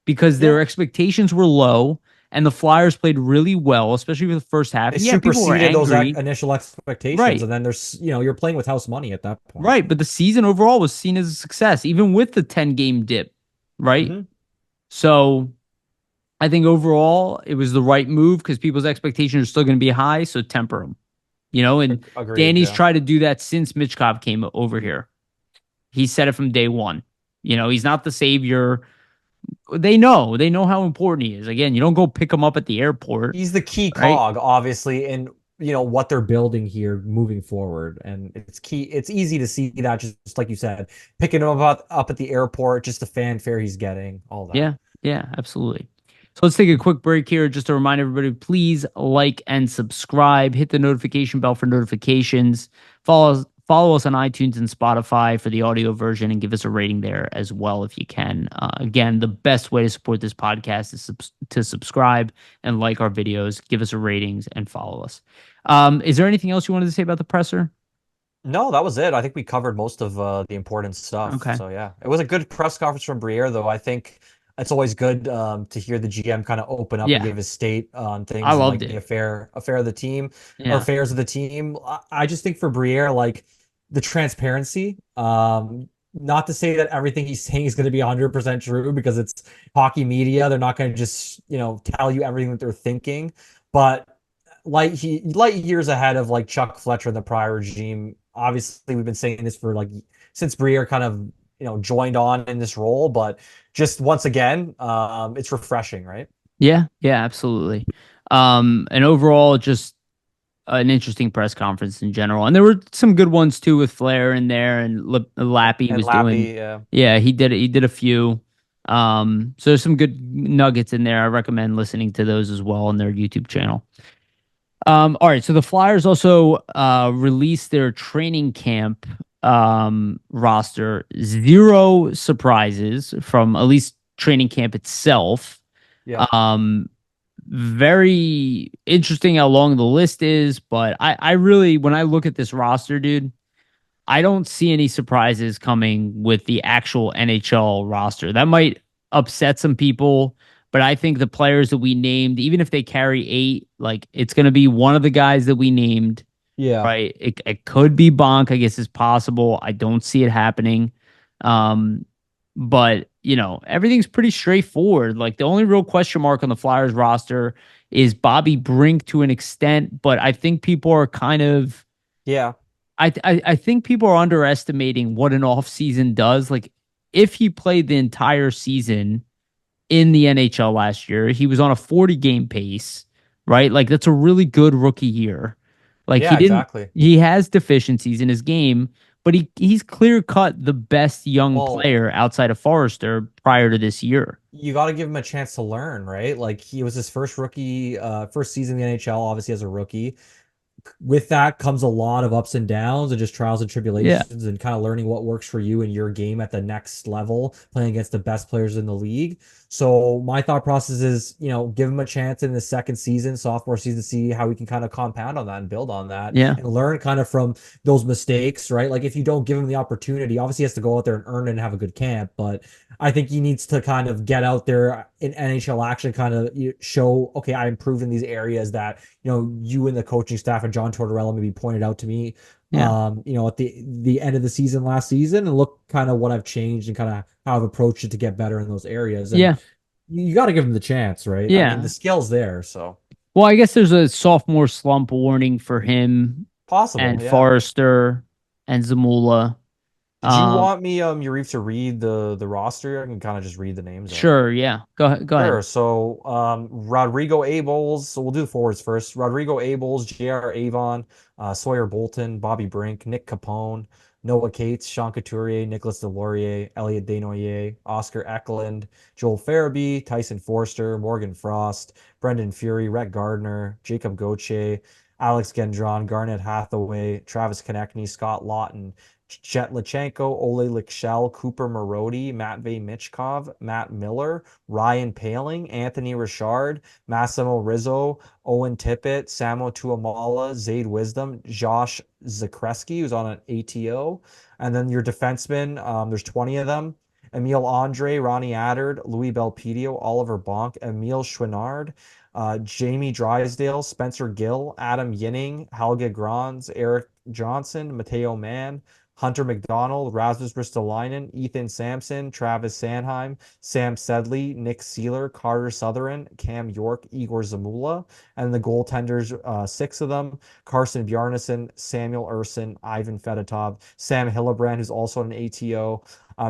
because Yeah. their expectations were low and the Flyers played really well, especially for the first half. They Yeah, people were superseded those angry. initial expectations, Right. and then there's, you're playing with house money at that point. Right, but the season overall was seen as a success, even with the 10 game dip, right? Hmm. So I think overall it was the right move because people's expectations are still going to be high, so temper them, And Agreed. Danny's Yeah. tried to do that since Michkov came over here. He said it from day one. He's not the savior. They know how important he is. Again, you don't go pick him up at the airport, He's the key right? cog, obviously, in what they're building here moving forward, and it's key. It's easy to see that, just like you said, picking him up at the airport, just the fanfare he's getting, all that. Yeah, yeah, absolutely. So let's take a quick break here just to remind everybody, please like and subscribe. Hit the notification bell for notifications. Follow us on iTunes and Spotify for the audio version and give us a rating there as well if you can. Again, the best way to support this podcast is to subscribe and like our videos, give us a ratings, and follow us. Is there anything else you wanted to say about the presser? No, that was it. I think we covered most of the important stuff. Okay. So yeah, it was a good press conference from Briere, though. I think it's always good to hear the GM kind of open up and Yeah, give his state on I things and loved like the it. affair of the team or Yeah. affairs of the team. I just think for Briere, like the transparency. Not to say that everything he's saying is going to be 100% true because it's hockey media. They're not going to just tell you everything that they're thinking, but light years ahead of like Chuck Fletcher and the prior regime. Obviously, we've been saying this for like since Briere kind of joined on in this role, but just once again, it's refreshing, right? Yeah, yeah, absolutely. And overall, just an interesting press conference in general. And there were some good ones too with Flair in there and Lappy And was doing. Lappy, yeah. Yeah, he did it. He did a few. So there's some good nuggets in there. I recommend listening to those as well on their YouTube channel. All right. So the Flyers also released their training camp roster. Zero surprises from at least training camp itself. Yeah. Very interesting how long the list is, but I really, when I look at this roster, dude, I don't see any surprises coming with the actual NHL roster. That might upset some people, but I think the players that we named, even if they carry eight, like it's going to be one of the guys that we named, Yeah. right? It could be Bonk, I guess is possible. I don't see it happening. Um, but everything's pretty straightforward. Like the only real question mark on the Flyers roster is Bobby Brink to an extent, but I think people are kind of Yeah. I think people are underestimating what an off season does. Like if he played the entire season in the NHL last year, he was on a 40 game pace, right? Like that's a really good rookie year. Like Yeah, exactly. he has deficiencies in his game, but he's clear cut the best young Well, player outside of Forrester prior to this year. you got to give him a chance to learn, right? Like he was his first season in the NHL, obviously as a rookie. With that comes a lot of ups and downs and just trials and Yeah. tribulations and kind of learning what works for you in your game at the next level, playing against the best players in the league. So my thought process is, give him a chance in the second season, sophomore season, see how we can kind of compound on that and build on that Yeah. and learn kind of from those mistakes, right? Like if you don't give him the opportunity, obviously he has to go out there and earn it and have a good camp, but I think he needs to kind of get out there in NHL action, kind of show, okay, I improved in these areas that you and the coaching staff and John Tortorella maybe pointed out to me, Yeah. at the end of the season last season, and look kind of what I've changed and kind of how I've approached it to get better in those areas. And Yeah. you got to give him the chance, right? I mean, Yeah. the skill's there, so Well, I guess there's a sophomore slump warning for him Possible, and yeah. Forrester and Zamula. Did you Um, want me, Yariv, to read the roster? I can kind of just read the names out. sure, yeah. Go ahead. Go ahead. Sure. So, Rodrigo Abels. So we'll do the forwards first. Rodrigo Abels, J.R. Avon, Sawyer Bolton, Bobby Brink, Nick Capone, Noah Cates, Sean Couturier, Nicholas Deslauriers, Elliot Desnoyers, Oscar Eklund, Joel Farabee, Tyson Forster, Morgan Frost, Brendan Fury, Rhett Gardner, Jacob Gauthier, Alex Gendron, Garnet Hathaway, Travis Konechny, Scott Lawton, Jett Luchanko, Ole Lichell, Cooper Marody, Matvei Michkov, Matt Miller, Ryan Paling, Anthony Richard, Massimo Rizzo, Owen Tippett, Samo Tuamala, Zaid Wisdom, Josh Zakreski, who's on an ATO. And then your defensemen, there's 20 of them. Emile Andre, Ronnie Addard, Louis Belpedio, Oliver Bonk, Emile Chouinard, Jamie Drysdale, Spencer Gill, Adam Yinning, Helge Grans, Eric Johnson, Mateo Mann, Hunter McDonald, Rasmus Ristolainen, Ethan Sampson, Travis Sanheim, Sam Sedley, Nick Seeler, Carter Sutherland, Cam York, Igor Zamula, and the goaltenders, six of them: Carson Bjarnason, Samuel Urson, Ivan Fedotov, Sam Hillebrand, who's also an ATO,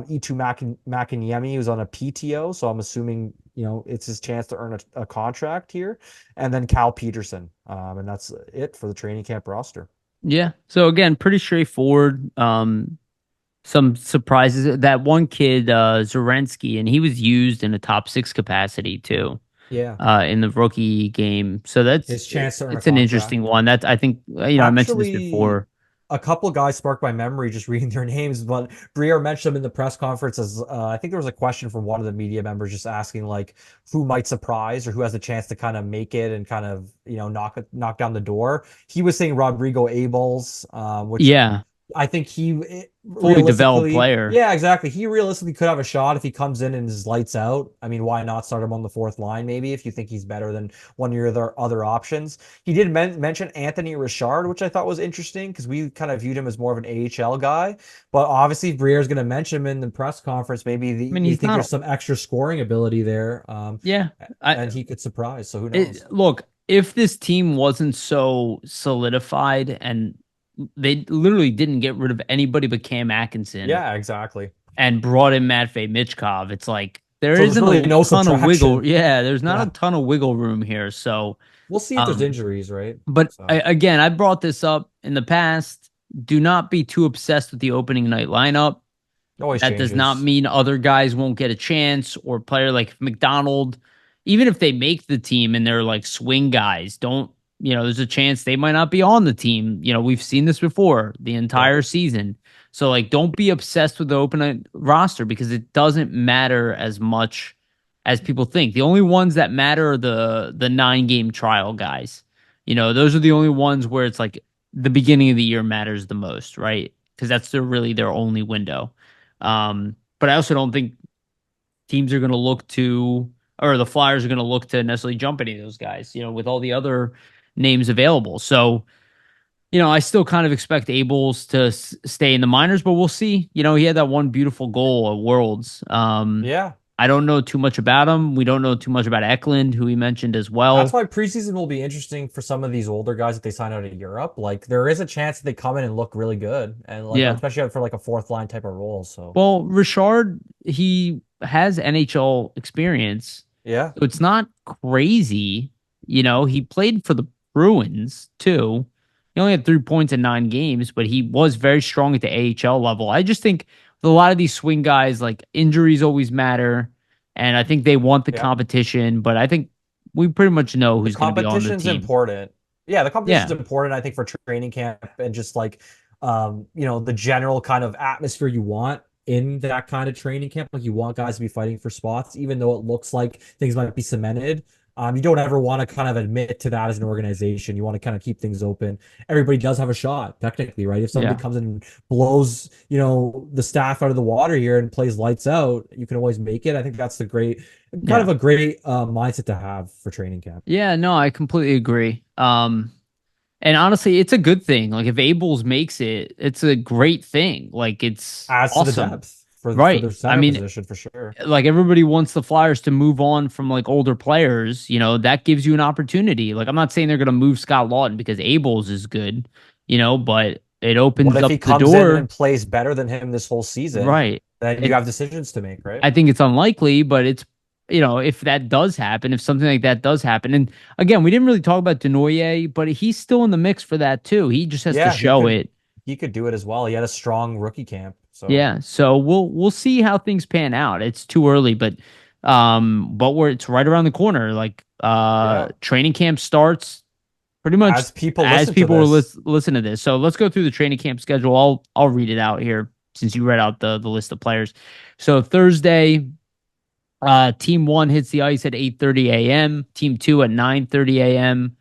Itu Makiniemi, who's on a PTO. So I'm assuming it's his chance to earn a contract here, and then Cal Peterson, and that's it for the training camp roster. Yeah. So again, pretty straightforward. Some surprises. That one kid, Zarensky, and he was used in a top six capacity too, Yeah. in the rookie game. So His chance to earn a it's an interesting contract. one. That's I think I mentioned this Actually, before. a couple of guys sparked my memory just reading their names, but Briere mentioned them in the press conference as I think there was a question from one of the media members just asking like who might surprise or who has a chance to kind of make it and kind of knock down the door. He was saying Rodrigo Abels, which Yeah, I think fully developed realistically, player. yeah, exactly. He realistically could have a shot if he comes in and is lights out. I mean, why not start him on the fourth line maybe if you think he's better than one of your other options? He did mention Anthony Richard, which I thought was interesting because we kind of viewed him as more of an AHL guy. But obviously, if Briere's going to mention him in the press conference. Maybe I mean, they he's think there's not. some extra scoring ability there, Yeah, I and he could surprise. So who knows? look. If this team wasn't so solidified and they literally didn't get rid of anybody but Cam Atkinson Yeah, exactly. and brought in Matvei Michkov, it's like there So there's isn't really a no ton of wiggle. subtraction. Yeah, there's not a Yeah, ton of wiggle room here. So, we'll see if there's um, injuries, right? but So again, I brought this up in the past. Do not be too obsessed with the opening night lineup. it always That does not changes. mean other guys won't get a chance or player like McDonald, even if they make the team and they're like swing guys, don't, there's a chance they might not be on the team. We've seen this before the Yep. entire season. So like don't be obsessed with the open roster because it doesn't matter as much as people think. The only ones that matter are the 9 game trial guys. Those are the only ones where it's like the beginning of the year matters the most, right? Because that's really their only window. But I also don't think teams are going to look to, or the Flyers are going to look to necessarily jump any of those guys, with all the other names available. So, I still kind of expect Abels to stay in the minors, but we'll see. He had that one beautiful goal at Worlds. Yeah. I don't know too much about him. We don't know too much about Eklund, who he mentioned as That's well. why preseason will be interesting for some of these older guys that they sign out of Europe. Like there is a chance that they come in and look really good, and like Yeah. especially for like a fourth line type of role. So Well, Richard, he has NHL experience. yeah, So it's not crazy. He played for the Bruins too. He only had 3 points in 9 games, but he was very strong at the AHL level. I just think with a lot of these swing guys, like injuries always matter. And I think they want the yeah. competition, but I think we pretty much know The who's going to be on the competition's team. important. Yeah, the competition's Yeah. important, I think, for training camp and just like the general kind of atmosphere you want in that kind of training camp. Like you want guys to be fighting for spots, even though it looks like things might be cemented. You don't ever want to kind of admit to that as an organization. You want to kind of keep things open. Everybody does have a shot, technically, right? If somebody Yeah. comes in and blows, the staff out of the water here and plays lights out, you can always make it. I think that's the great kind Yeah. of a great mindset to have for training camp. Yeah. No, I completely agree. And honestly, it's a good thing. Like if Abels makes it, it's a great thing. Like it's Adds to the awesome. depth for Right. their I center mean, position for sure. like everybody wants the Flyers to move on from like older players, that gives you an opportunity. Like I'm not saying they're going to move Scott Lawton because Abels is good, but it What opens if he up the comes in and door. plays better than him this whole season? Right. Then you It, have decisions to make, right? I think it's unlikely, but if that does happen, if something like that does happen, and again, we didn't really talk about Denoyer, but he's still in the mix for that too. He just has to Yeah, show it. he could do it as well. He had a strong rookie camp, so Yeah, so we'll see how things pan out. It's too early, but it's right around the corner. Like yeah. training camp starts pretty much As people as listen to people will this, listen to this. So let's go through the training camp schedule. I'll read it out here since you read out the list of players. So Thursday, team 1 hits the ice at 8:30 a.m., team 2 at 9:30 a.m.,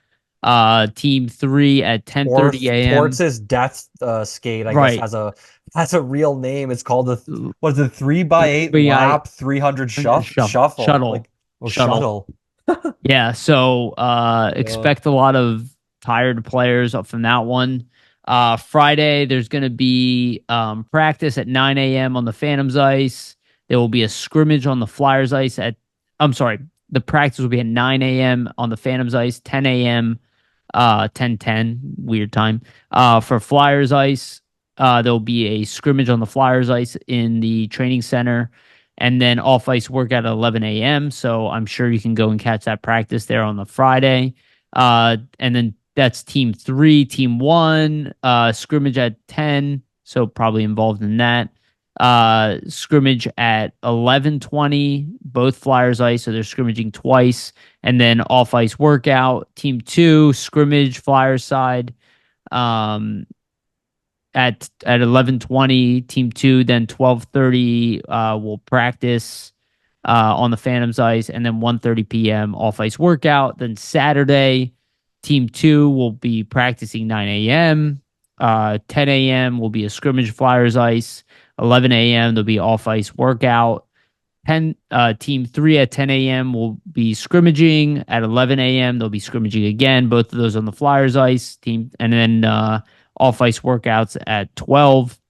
team 3 at 10:30 a.m. Torts' death skate, I guess, Right. has a real name. It's called the what is it, 3x8 3 lap 300 shuffle. shuttle Like oh shuttle. shuttle. Yeah, so Uh, expect a lot of tired players up from that one. Friday, there's going to be practice at 9 a.m. on the Phantom's ice. There will be a scrimmage on the Flyers ice I'm sorry, the practice will be at 9 a.m. on the Phantom's ice, 10 a.m. 10:10, weird time. For Flyers ice, there'll be a scrimmage on the Flyers ice in the training center, and then off ice workout at 11 a.m. So I'm sure you can go and catch that practice there on the Friday. And then that's team 3, team 1, scrimmage at 10. So probably involved in that. Scrimmage at 11:20, both Flyers ice. So they're scrimmaging twice, and then off ice workout. Team 2, scrimmage Flyers side. Um, at 11:20, team 2, then 12:30 will practice on the Phantom's ice, and then 1:30 p.m. off ice workout. Then Saturday, team 2 will be practicing 9 a.m. 10 a.m. will be a scrimmage Flyers ice. 11 a.m. there'll be off ice workout. Team 3 at 10 a.m. will be scrimmaging. At 11 a.m. they'll be scrimmaging again. Both of those on the Flyers ice team, and then off ice workouts at 12.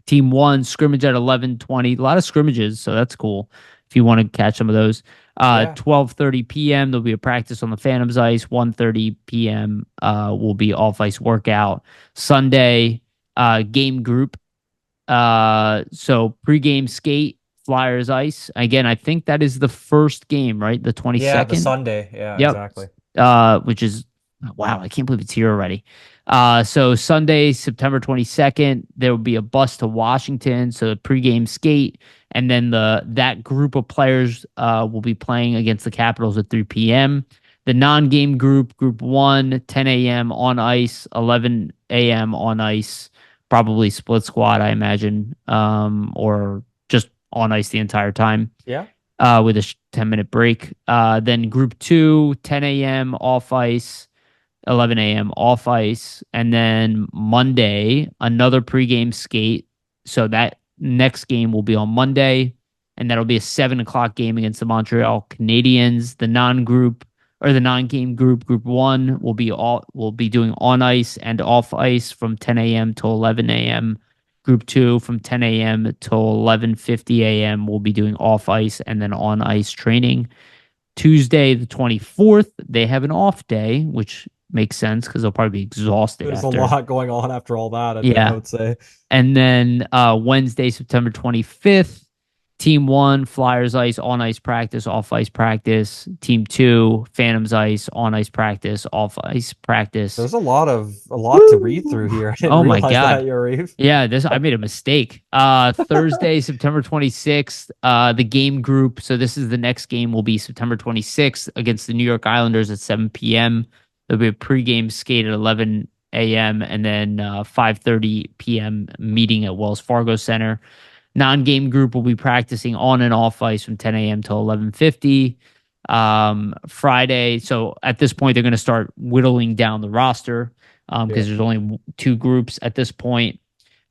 Team 1 scrimmage at 11:20. A lot of scrimmages, so that's cool if you want to catch some of those. yeah. 12:30 p.m. there'll be a practice on the Phantom's ice. 1:30 p.m. Will be off ice workout. Sunday game group. So pregame skate Flyers ice. Again, I think that is the first game, right? The Yeah, the 22nd. Sunday. Yeah, Yep. exactly. Which is wow, I can't believe it's here already. So Sunday, September 22nd, there will be a bus to Washington, so a pregame skate, and then that group of players will be playing against the Capitals at 3 p.m. The non-game group 1, 10 a.m. on ice, 11 a.m. on ice, probably split squad, I imagine, or just on ice the entire time Yeah. with a 10-minute break. Then group 2, 10 a.m. off ice, 11 a.m. off ice. And then Monday, another pregame skate. So that next game will be on Monday, and that'll be a 7 o'clock game against the Montreal Canadiens. The non-game group 1 will be doing on ice and off ice from 10 a.m. till 11 a.m. Group 2 from 10 a.m. till 11:50 a.m. will be doing off ice and then on ice training. Tuesday, the 24th, they have an off day, which makes sense because they'll probably be exhausted There's a after. lot going on after all that, I Yeah. would say. And then Wednesday, September 25th, Team 1, Flyers ice, on ice practice, off ice practice. Team 2, Phantoms ice, on ice practice, off ice practice. There's a lot to read Woo! through here. I didn't Oh my realize that, God. Yariv. Yeah, this I made a mistake. Thursday, September 26th, the game group. So this is the next game will be September 26th against the New York Islanders at 7 p.m. There'll be a pregame skate at 11 a.m. and then 5:30 p.m. meeting at Wells Fargo Center. Non-game group will be practicing on and off ice from 10 a.m. till 11:50. Friday. So at this point, they're going to start whittling down the roster Yeah. because there's only 2 groups at this point.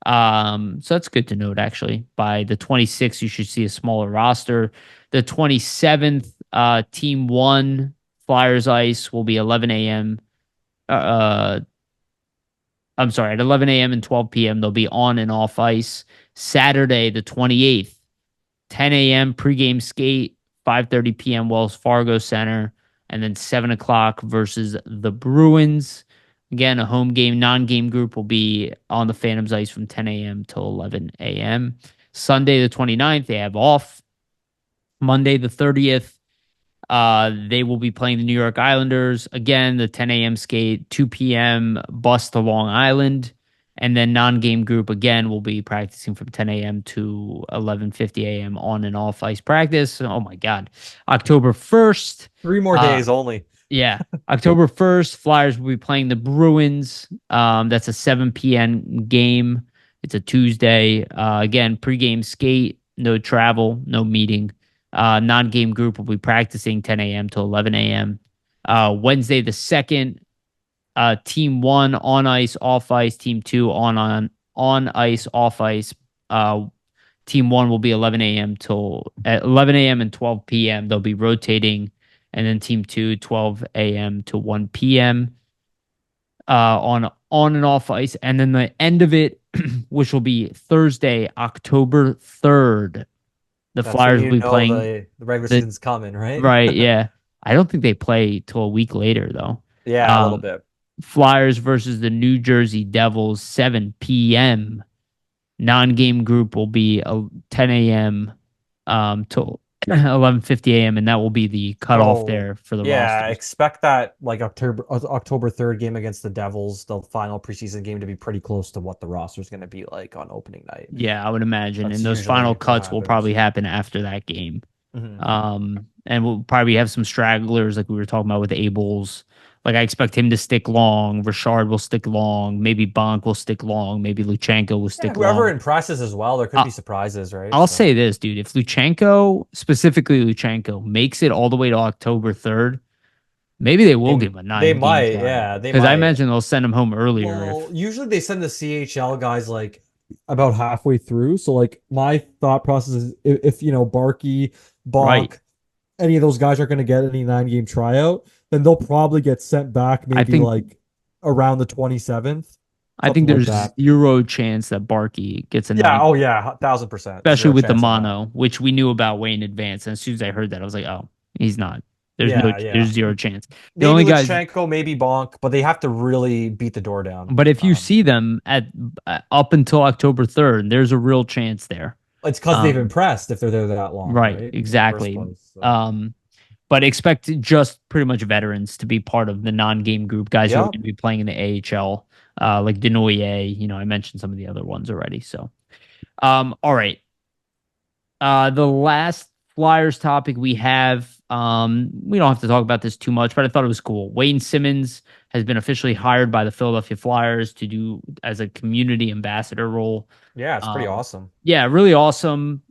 So that's good to note, actually. By the 26th, you should see a smaller roster. The 27th, Team 1, Flyers Ice, will be 11 a.m. Uh, I'm sorry, at 11 a.m. and 12 p.m., they'll be on and off ice. Saturday, the 28th, 10 a.m. pregame skate, 5:30 p.m. Wells Fargo Center, and then 7 o'clock versus the Bruins. Again, a home game, non-game group will be on the Phantom's ice from 10 a.m. till 11 a.m. Sunday the 29th, they have off. Monday the 30th, they will be playing the New York Islanders. Again, the 10 a.m. skate, 2 p.m. bus to Long Island. And then non-game group again will be practicing from 10 a.m. to 11:50 a.m. on and off ice practice. Oh my God. October 1st. 3 more days only. Yeah. October 1st, Flyers will be playing the Bruins. That's a 7 p.m. game. It's a Tuesday. Again, pregame skate, no travel, no meeting. Non-game group will be practicing 10 a.m. to 11 a.m. Wednesday the 2nd, team 1 on ice, off ice, team 2 on ice, off ice. Team 1 will be 11 a.m. till at 11 a.m. and 12 p.m. They'll be rotating, and then team 2 12 a.m. to 1 p.m. On and off ice, and then the end of it, which will be Thursday, October 3rd. The That's when Flyers will you be know playing the regular the season's coming, right? right, yeah. I don't think they play till a week later though. Yeah, a little Um, bit. Flyers versus the New Jersey Devils, 7 p.m. Non-game group will be 10 a.m. Till 11:50 a.m. and that will be the cutoff So there for the yeah, rosters. expect that like October 3rd game against the Devils, the final preseason game, to be pretty close to what the roster is going to be like on opening night. Yeah, I would imagine, That's and those final usually what cuts will probably happens. happen after that game. Hmm. And we'll probably have some stragglers like we were talking about with Abels. Like I expect him to stick long. Richard will stick long. Maybe Bonk will stick long. Maybe Luchanko will Yeah, stick whoever long. impresses as well, there could I, be surprises, right? I'll say So this, dude. If Luchanko, specifically Luchanko, makes it all the way to October 3rd, maybe they will give him a they 9 game might, trial. yeah, they Because I might. imagine they'll send him home earlier Well, if usually they send the CHL guys like about halfway through. So like my thought process is if you know Barkey, right. Bonk, any of those guys aren't going to get any 9 game tryout, then they'll probably get sent back I maybe think like around the 27th, I think something like there's that. 0 chance that Barkey gets a Yeah, nine, oh yeah, 1,000%. especially Zero with the chance of that. mono, which we knew about way in advance. And as soon as I heard that, I was like, oh, he's not. Yeah, There's yeah. 0 chance. The Maybe only guys, Luchenko, maybe Bonk, but they have to really beat the door down. but if you see them at up until October 3rd, there's a real chance there. It's because they've Um, impressed if they're there that long, right, right? In the first exactly. place. So. Um, but expect just pretty much veterans to be part of the non-game group, guys who are Yeah. going to be playing in the AHL, like Denoyer. I mentioned some of the other ones already. So, all right. The last Flyers topic we have, we don't have to talk about this too much, but I thought it was cool. Wayne Simmons has been officially hired by the Philadelphia Flyers to do as a community ambassador role. Yeah, it's pretty Um, awesome. yeah, really awesome.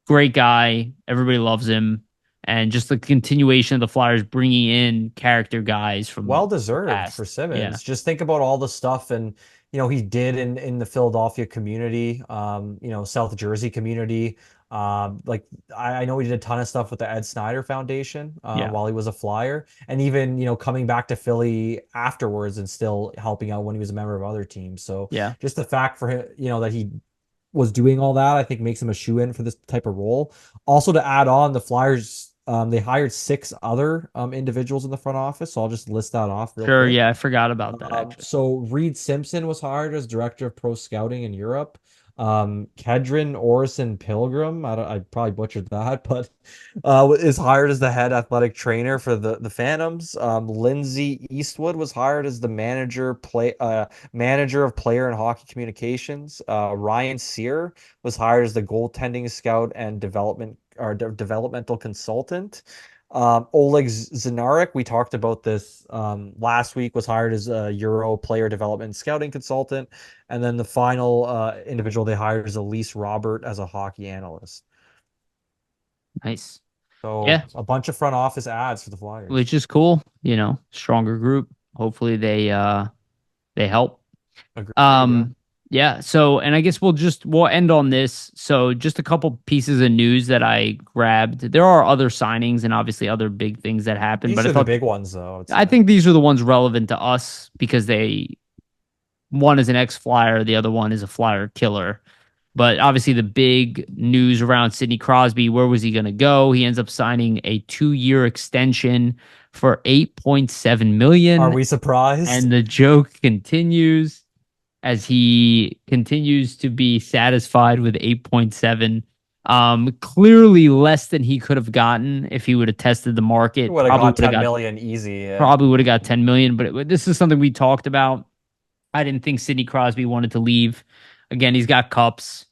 Great guy. Everybody loves him. And just the continuation of the Flyers bringing in character guys from Well deserved for past. Yeah. Simmons. Just think about all the stuff and he did in the Philadelphia community, South Jersey community. Like I know he did a ton of stuff with the Ed Snyder Foundation Yeah. while he was a Flyer, and even coming back to Philly afterwards and still helping out when he was a member of other teams. So Yeah. just the fact for him, that he was doing all that, I think makes him a shoe-in for this type of role. Also, to add on, the Flyers, they hired 6 other individuals in the front office. So I'll just list that off real Sure. quick. Yeah. I forgot about that actually. So Reed Simpson was hired as director of pro scouting in Europe. Kedron Orison Pilgrim, I probably butchered that, but is hired as the head athletic trainer for the Phantoms. Lindsay Eastwood was hired as the manager of player and hockey communications. Ryan Sear was hired as the goaltending scout and developmental consultant. Oleg Zinarik, we talked about this last week, was hired as a Euro player development scouting consultant. And then the final individual they hired is Elise Robert as a hockey analyst. Nice. So Yeah. a bunch of front office ads for the Flyers. Which is cool. Stronger group. Hopefully they help. Agreed, yeah. Um, yeah. So, and I guess we'll end on this. So, just a couple pieces of news that I grabbed. There are other signings and obviously other big things that happened, but These are the big ones, though, I would I say. think these are the ones relevant to us because one is an ex-flyer, the other one is a flyer killer. But obviously, the big news around Sidney Crosby, where was he going to go? He ends up signing a 2-year extension for 8.7 Are million, we surprised? and the joke continues as he continues to be satisfied with 8.7. Clearly less than he could have gotten if he would have tested the market. Would have got 10 million easy. Yeah. Probably would have got 10 million, but this is something we talked about. I didn't think Sidney Crosby wanted to leave. Again, he's got cups.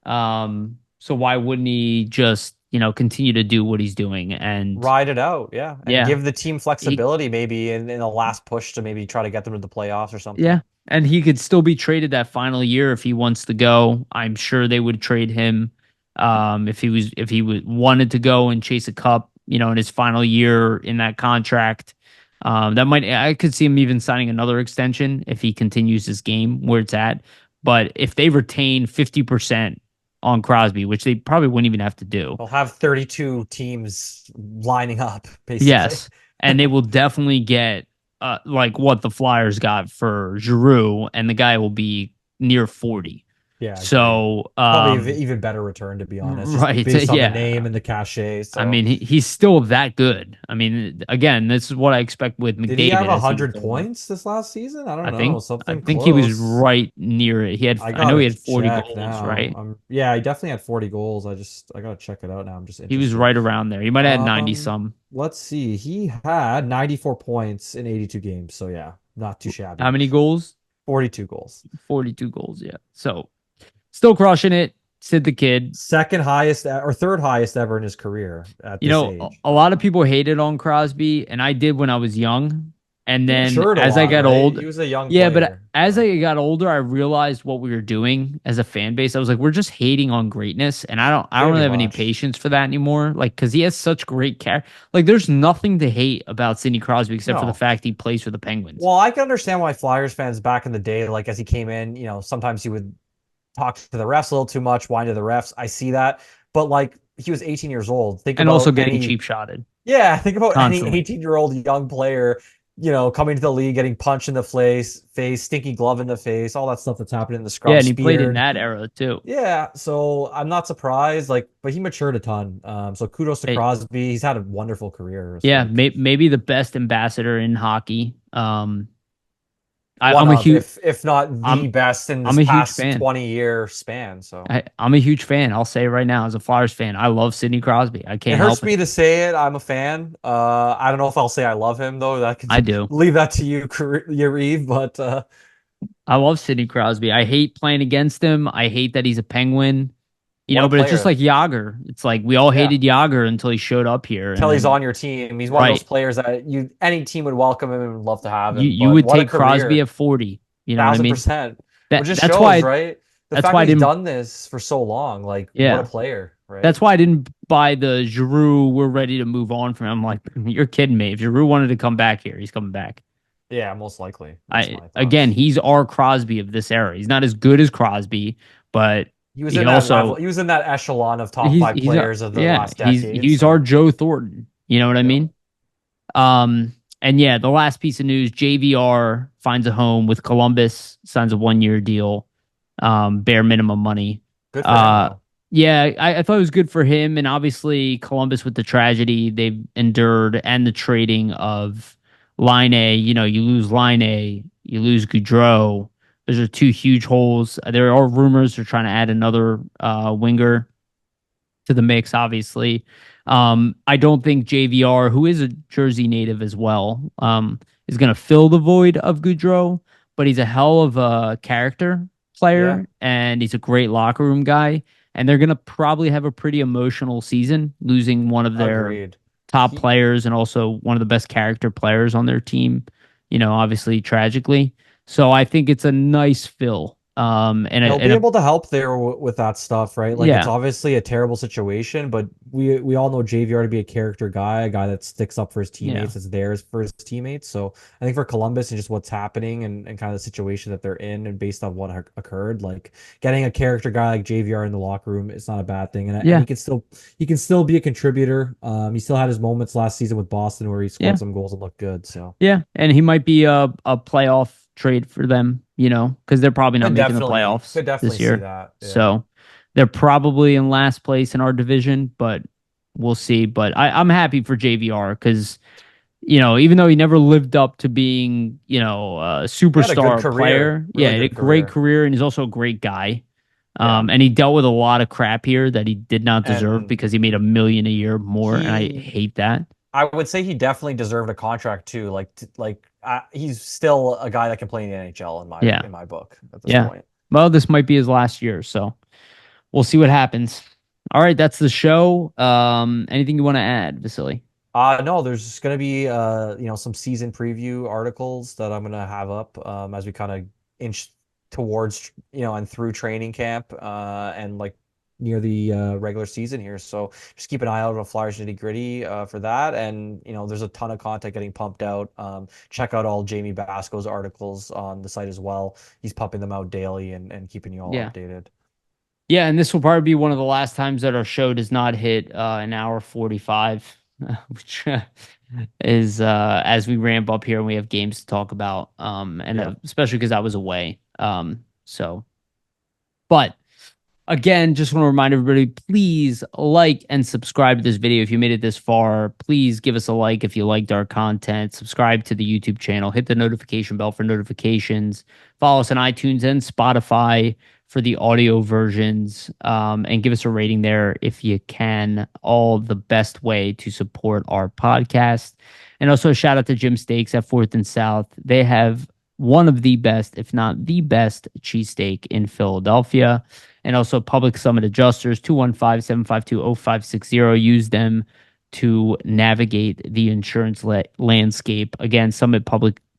So why wouldn't he just, continue to do what he's doing? And Ride it out, yeah, and yeah, give the team he, flexibility maybe in the last push to maybe try to get them to the playoffs or yeah, something. and he could still be traded that final year if he wants to go. I'm sure they would trade him if he wanted to go and chase a cup, in his final year in that contract. I could see him even signing another extension if he continues his game where it's at. But if they retain 50% on Crosby, which they probably wouldn't even have to do, They'll have 32 teams lining up, basically. yes, and they will definitely get like what the Flyers got for Giroux, and the guy will be near 40. Yeah, agreed. So, Probably even better return, to be honest, just right, based on the yeah. name and the cachet. I So, mean, he's still that good. I mean, again, this is what I expect with did he have McDavid as he gets 100 older. points this last season? I I don't know, think I something think he was close. right near it. I I know gotta he had 40 check goals, now. right? Yeah, he definitely had 40 goals. I gotta check it out now. I'm just He was interested. right around there. He might have had 90 Um, some. let's see. He had 94 points in 82 games. So yeah, not too How shabby. many goals? 42 goals. 42 goals, yeah. So, still crushing it. Sid the Kid. Second highest or third highest ever in his career at this age. A lot of people hated on Crosby, and I did when I was young. And He then matured a as I lot, got right? old, He was a young yeah, but player. as So I got older, I realized what we were doing as a fan base. I was like, we're just hating on greatness, and I don't pretty really have any much. patience for that anymore. Like, because he has such great care. Like, there's nothing to hate about Sidney Crosby except for the No. fact he plays for the Penguins. Well, I can understand why Flyers fans back in the day, like as he came in, sometimes he would talk to the refs a little too much, whine to the refs. I see that. But like he was 18 years old. And also getting cheap shotted Think about any constantly. 18-year-old young player, coming to the league, getting punched in the face, stinky glove in the face, all that stuff that's happening in the Yeah, scrum, and he played in speared. that era too. Yeah, so I'm not surprised, like, but he matured a ton. So kudos to Hey, Crosby. He's had a wonderful career. It's yeah, like maybe the best ambassador in hockey. one I'm a of, huge if not the I'm best in I'm this a huge past fan. 20-year span. So I'm a huge fan. I'll say it right now, as a Flyers fan, I love Sidney Crosby. I it can't hurts help me it. to say it. I'm a fan. I don't know if I'll say I love him though. That I could do. leave that to you, Yariv. But I love Sidney Crosby. I hate playing against him. I hate that he's a Penguin. what a But it's just player. like Yager. It's like we all Yeah. hated Yager until he showed up here, and Kelly's then on your team. He's one of those right, players that any team would welcome him and would love to have him. you But would what a take Crosby career. at 40. You know what I Thousand mean? percent. Which just That's shows, why right? The that's fact why that I he's didn't. done this for so long, like what a Yeah, player, right? that's why I didn't buy the Giroux. We're ready to move on from him. I'm like, you're kidding me. If Giroux wanted to come back here, he's coming back. Yeah, most likely. That's I my again, thoughts. he's our Crosby of this era. He's not as good as Crosby, but He was he in that level. also He was in that echelon of top five he's our, players of the yeah, last decade. he's our So, Joe Thornton. You know what I yep. mean? And yeah, the last piece of news: JVR finds a home with Columbus, signs a 1-year deal, bare minimum money. Good for him Uh, though. yeah, I thought it was good for him, and obviously Columbus with the tragedy they've endured and the trading of Line A. You lose Line A, you lose Goudreau. Those are two huge holes. There are rumors they're trying to add another winger to the mix, obviously. I don't think JVR, who is a Jersey native as well, is going to fill the void of Goudreau, but he's a hell of a character Yeah, player and he's a great locker room guy. And they're going to probably have a pretty emotional season, losing one of their agreed. top He players and also one of the best character players on their team, obviously tragically. So I think it's a nice fill. He'll be able to help there with that stuff, right? Like it's Yeah, obviously a terrible situation, but we all know JVR to be a character guy, a guy that sticks up for his yeah, teammates, that's there for his teammates. So I think for Columbus and just what's happening and kind of the situation that they're in and based on what occurred, like getting a character guy like JVR in the locker room, it's not a bad thing. And yeah, he can still be a contributor. He still had his moments last season with Boston where he yeah. scored some goals and looked good. So Yeah, and he might be a playoff trade for them, because they're probably not making the playoffs could definitely this see year. that. Yeah. So, They're probably in last place in our division, but we'll see. But I'm happy for JVR because, even though he never lived up to being, a He had a good superstar career, player, yeah, really he had a good great career. career and he's also a great guy. Yeah. And he dealt with a lot of crap here that he did not deserve And because he made $1 million a year more, and I he hate that. I would say he definitely deserved a contract too. He's still a guy that can play in the NHL Yeah, in my book at this yeah. point. Well, this might be his last year, so we'll see what happens. All right, that's the show. Anything you want to add, Vasily? No, there's gonna be some season preview articles that I'm gonna have up as we kind of inch towards and through training camp and like near the regular season here. So just keep an eye out on Flyers Nitty Gritty for that. And there's a ton of content getting pumped out. Check out all Jamie Basco's articles on the site as well. He's pumping them out daily and keeping you all Yeah. updated. Yeah, and this will probably be one of the last times that our show does not hit an hour 45, which is as we ramp up here and we have games to talk about. And Yeah. especially because I was away. But again, just want to remind everybody, please like and subscribe to this video. If you made it this far, please give us a like if you liked our content. Subscribe to the YouTube channel. Hit the notification bell for notifications. Follow us on iTunes and Spotify for the audio versions. And give us a rating there if you can. All the best way to support our podcast. And also a shout out to Jim Steaks at 4th and South. They have one of the best, if not the best, cheesesteak in Philadelphia. And also Public Summit Adjusters, 215-752-0560. Use them to navigate the insurance landscape. Again,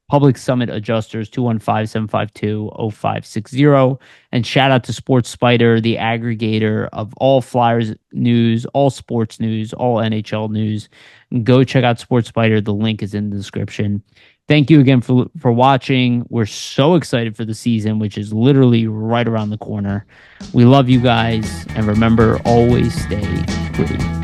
Public Summit Adjusters, 215-752-0560. And shout out to Sports Spider, the aggregator of all Flyers news, all sports news, all NHL news. Go check out Sports Spider. The link is in the description. Thank you again for watching. We're so excited for the season, which is literally right around the corner. We love you guys, and remember, always stay gritty.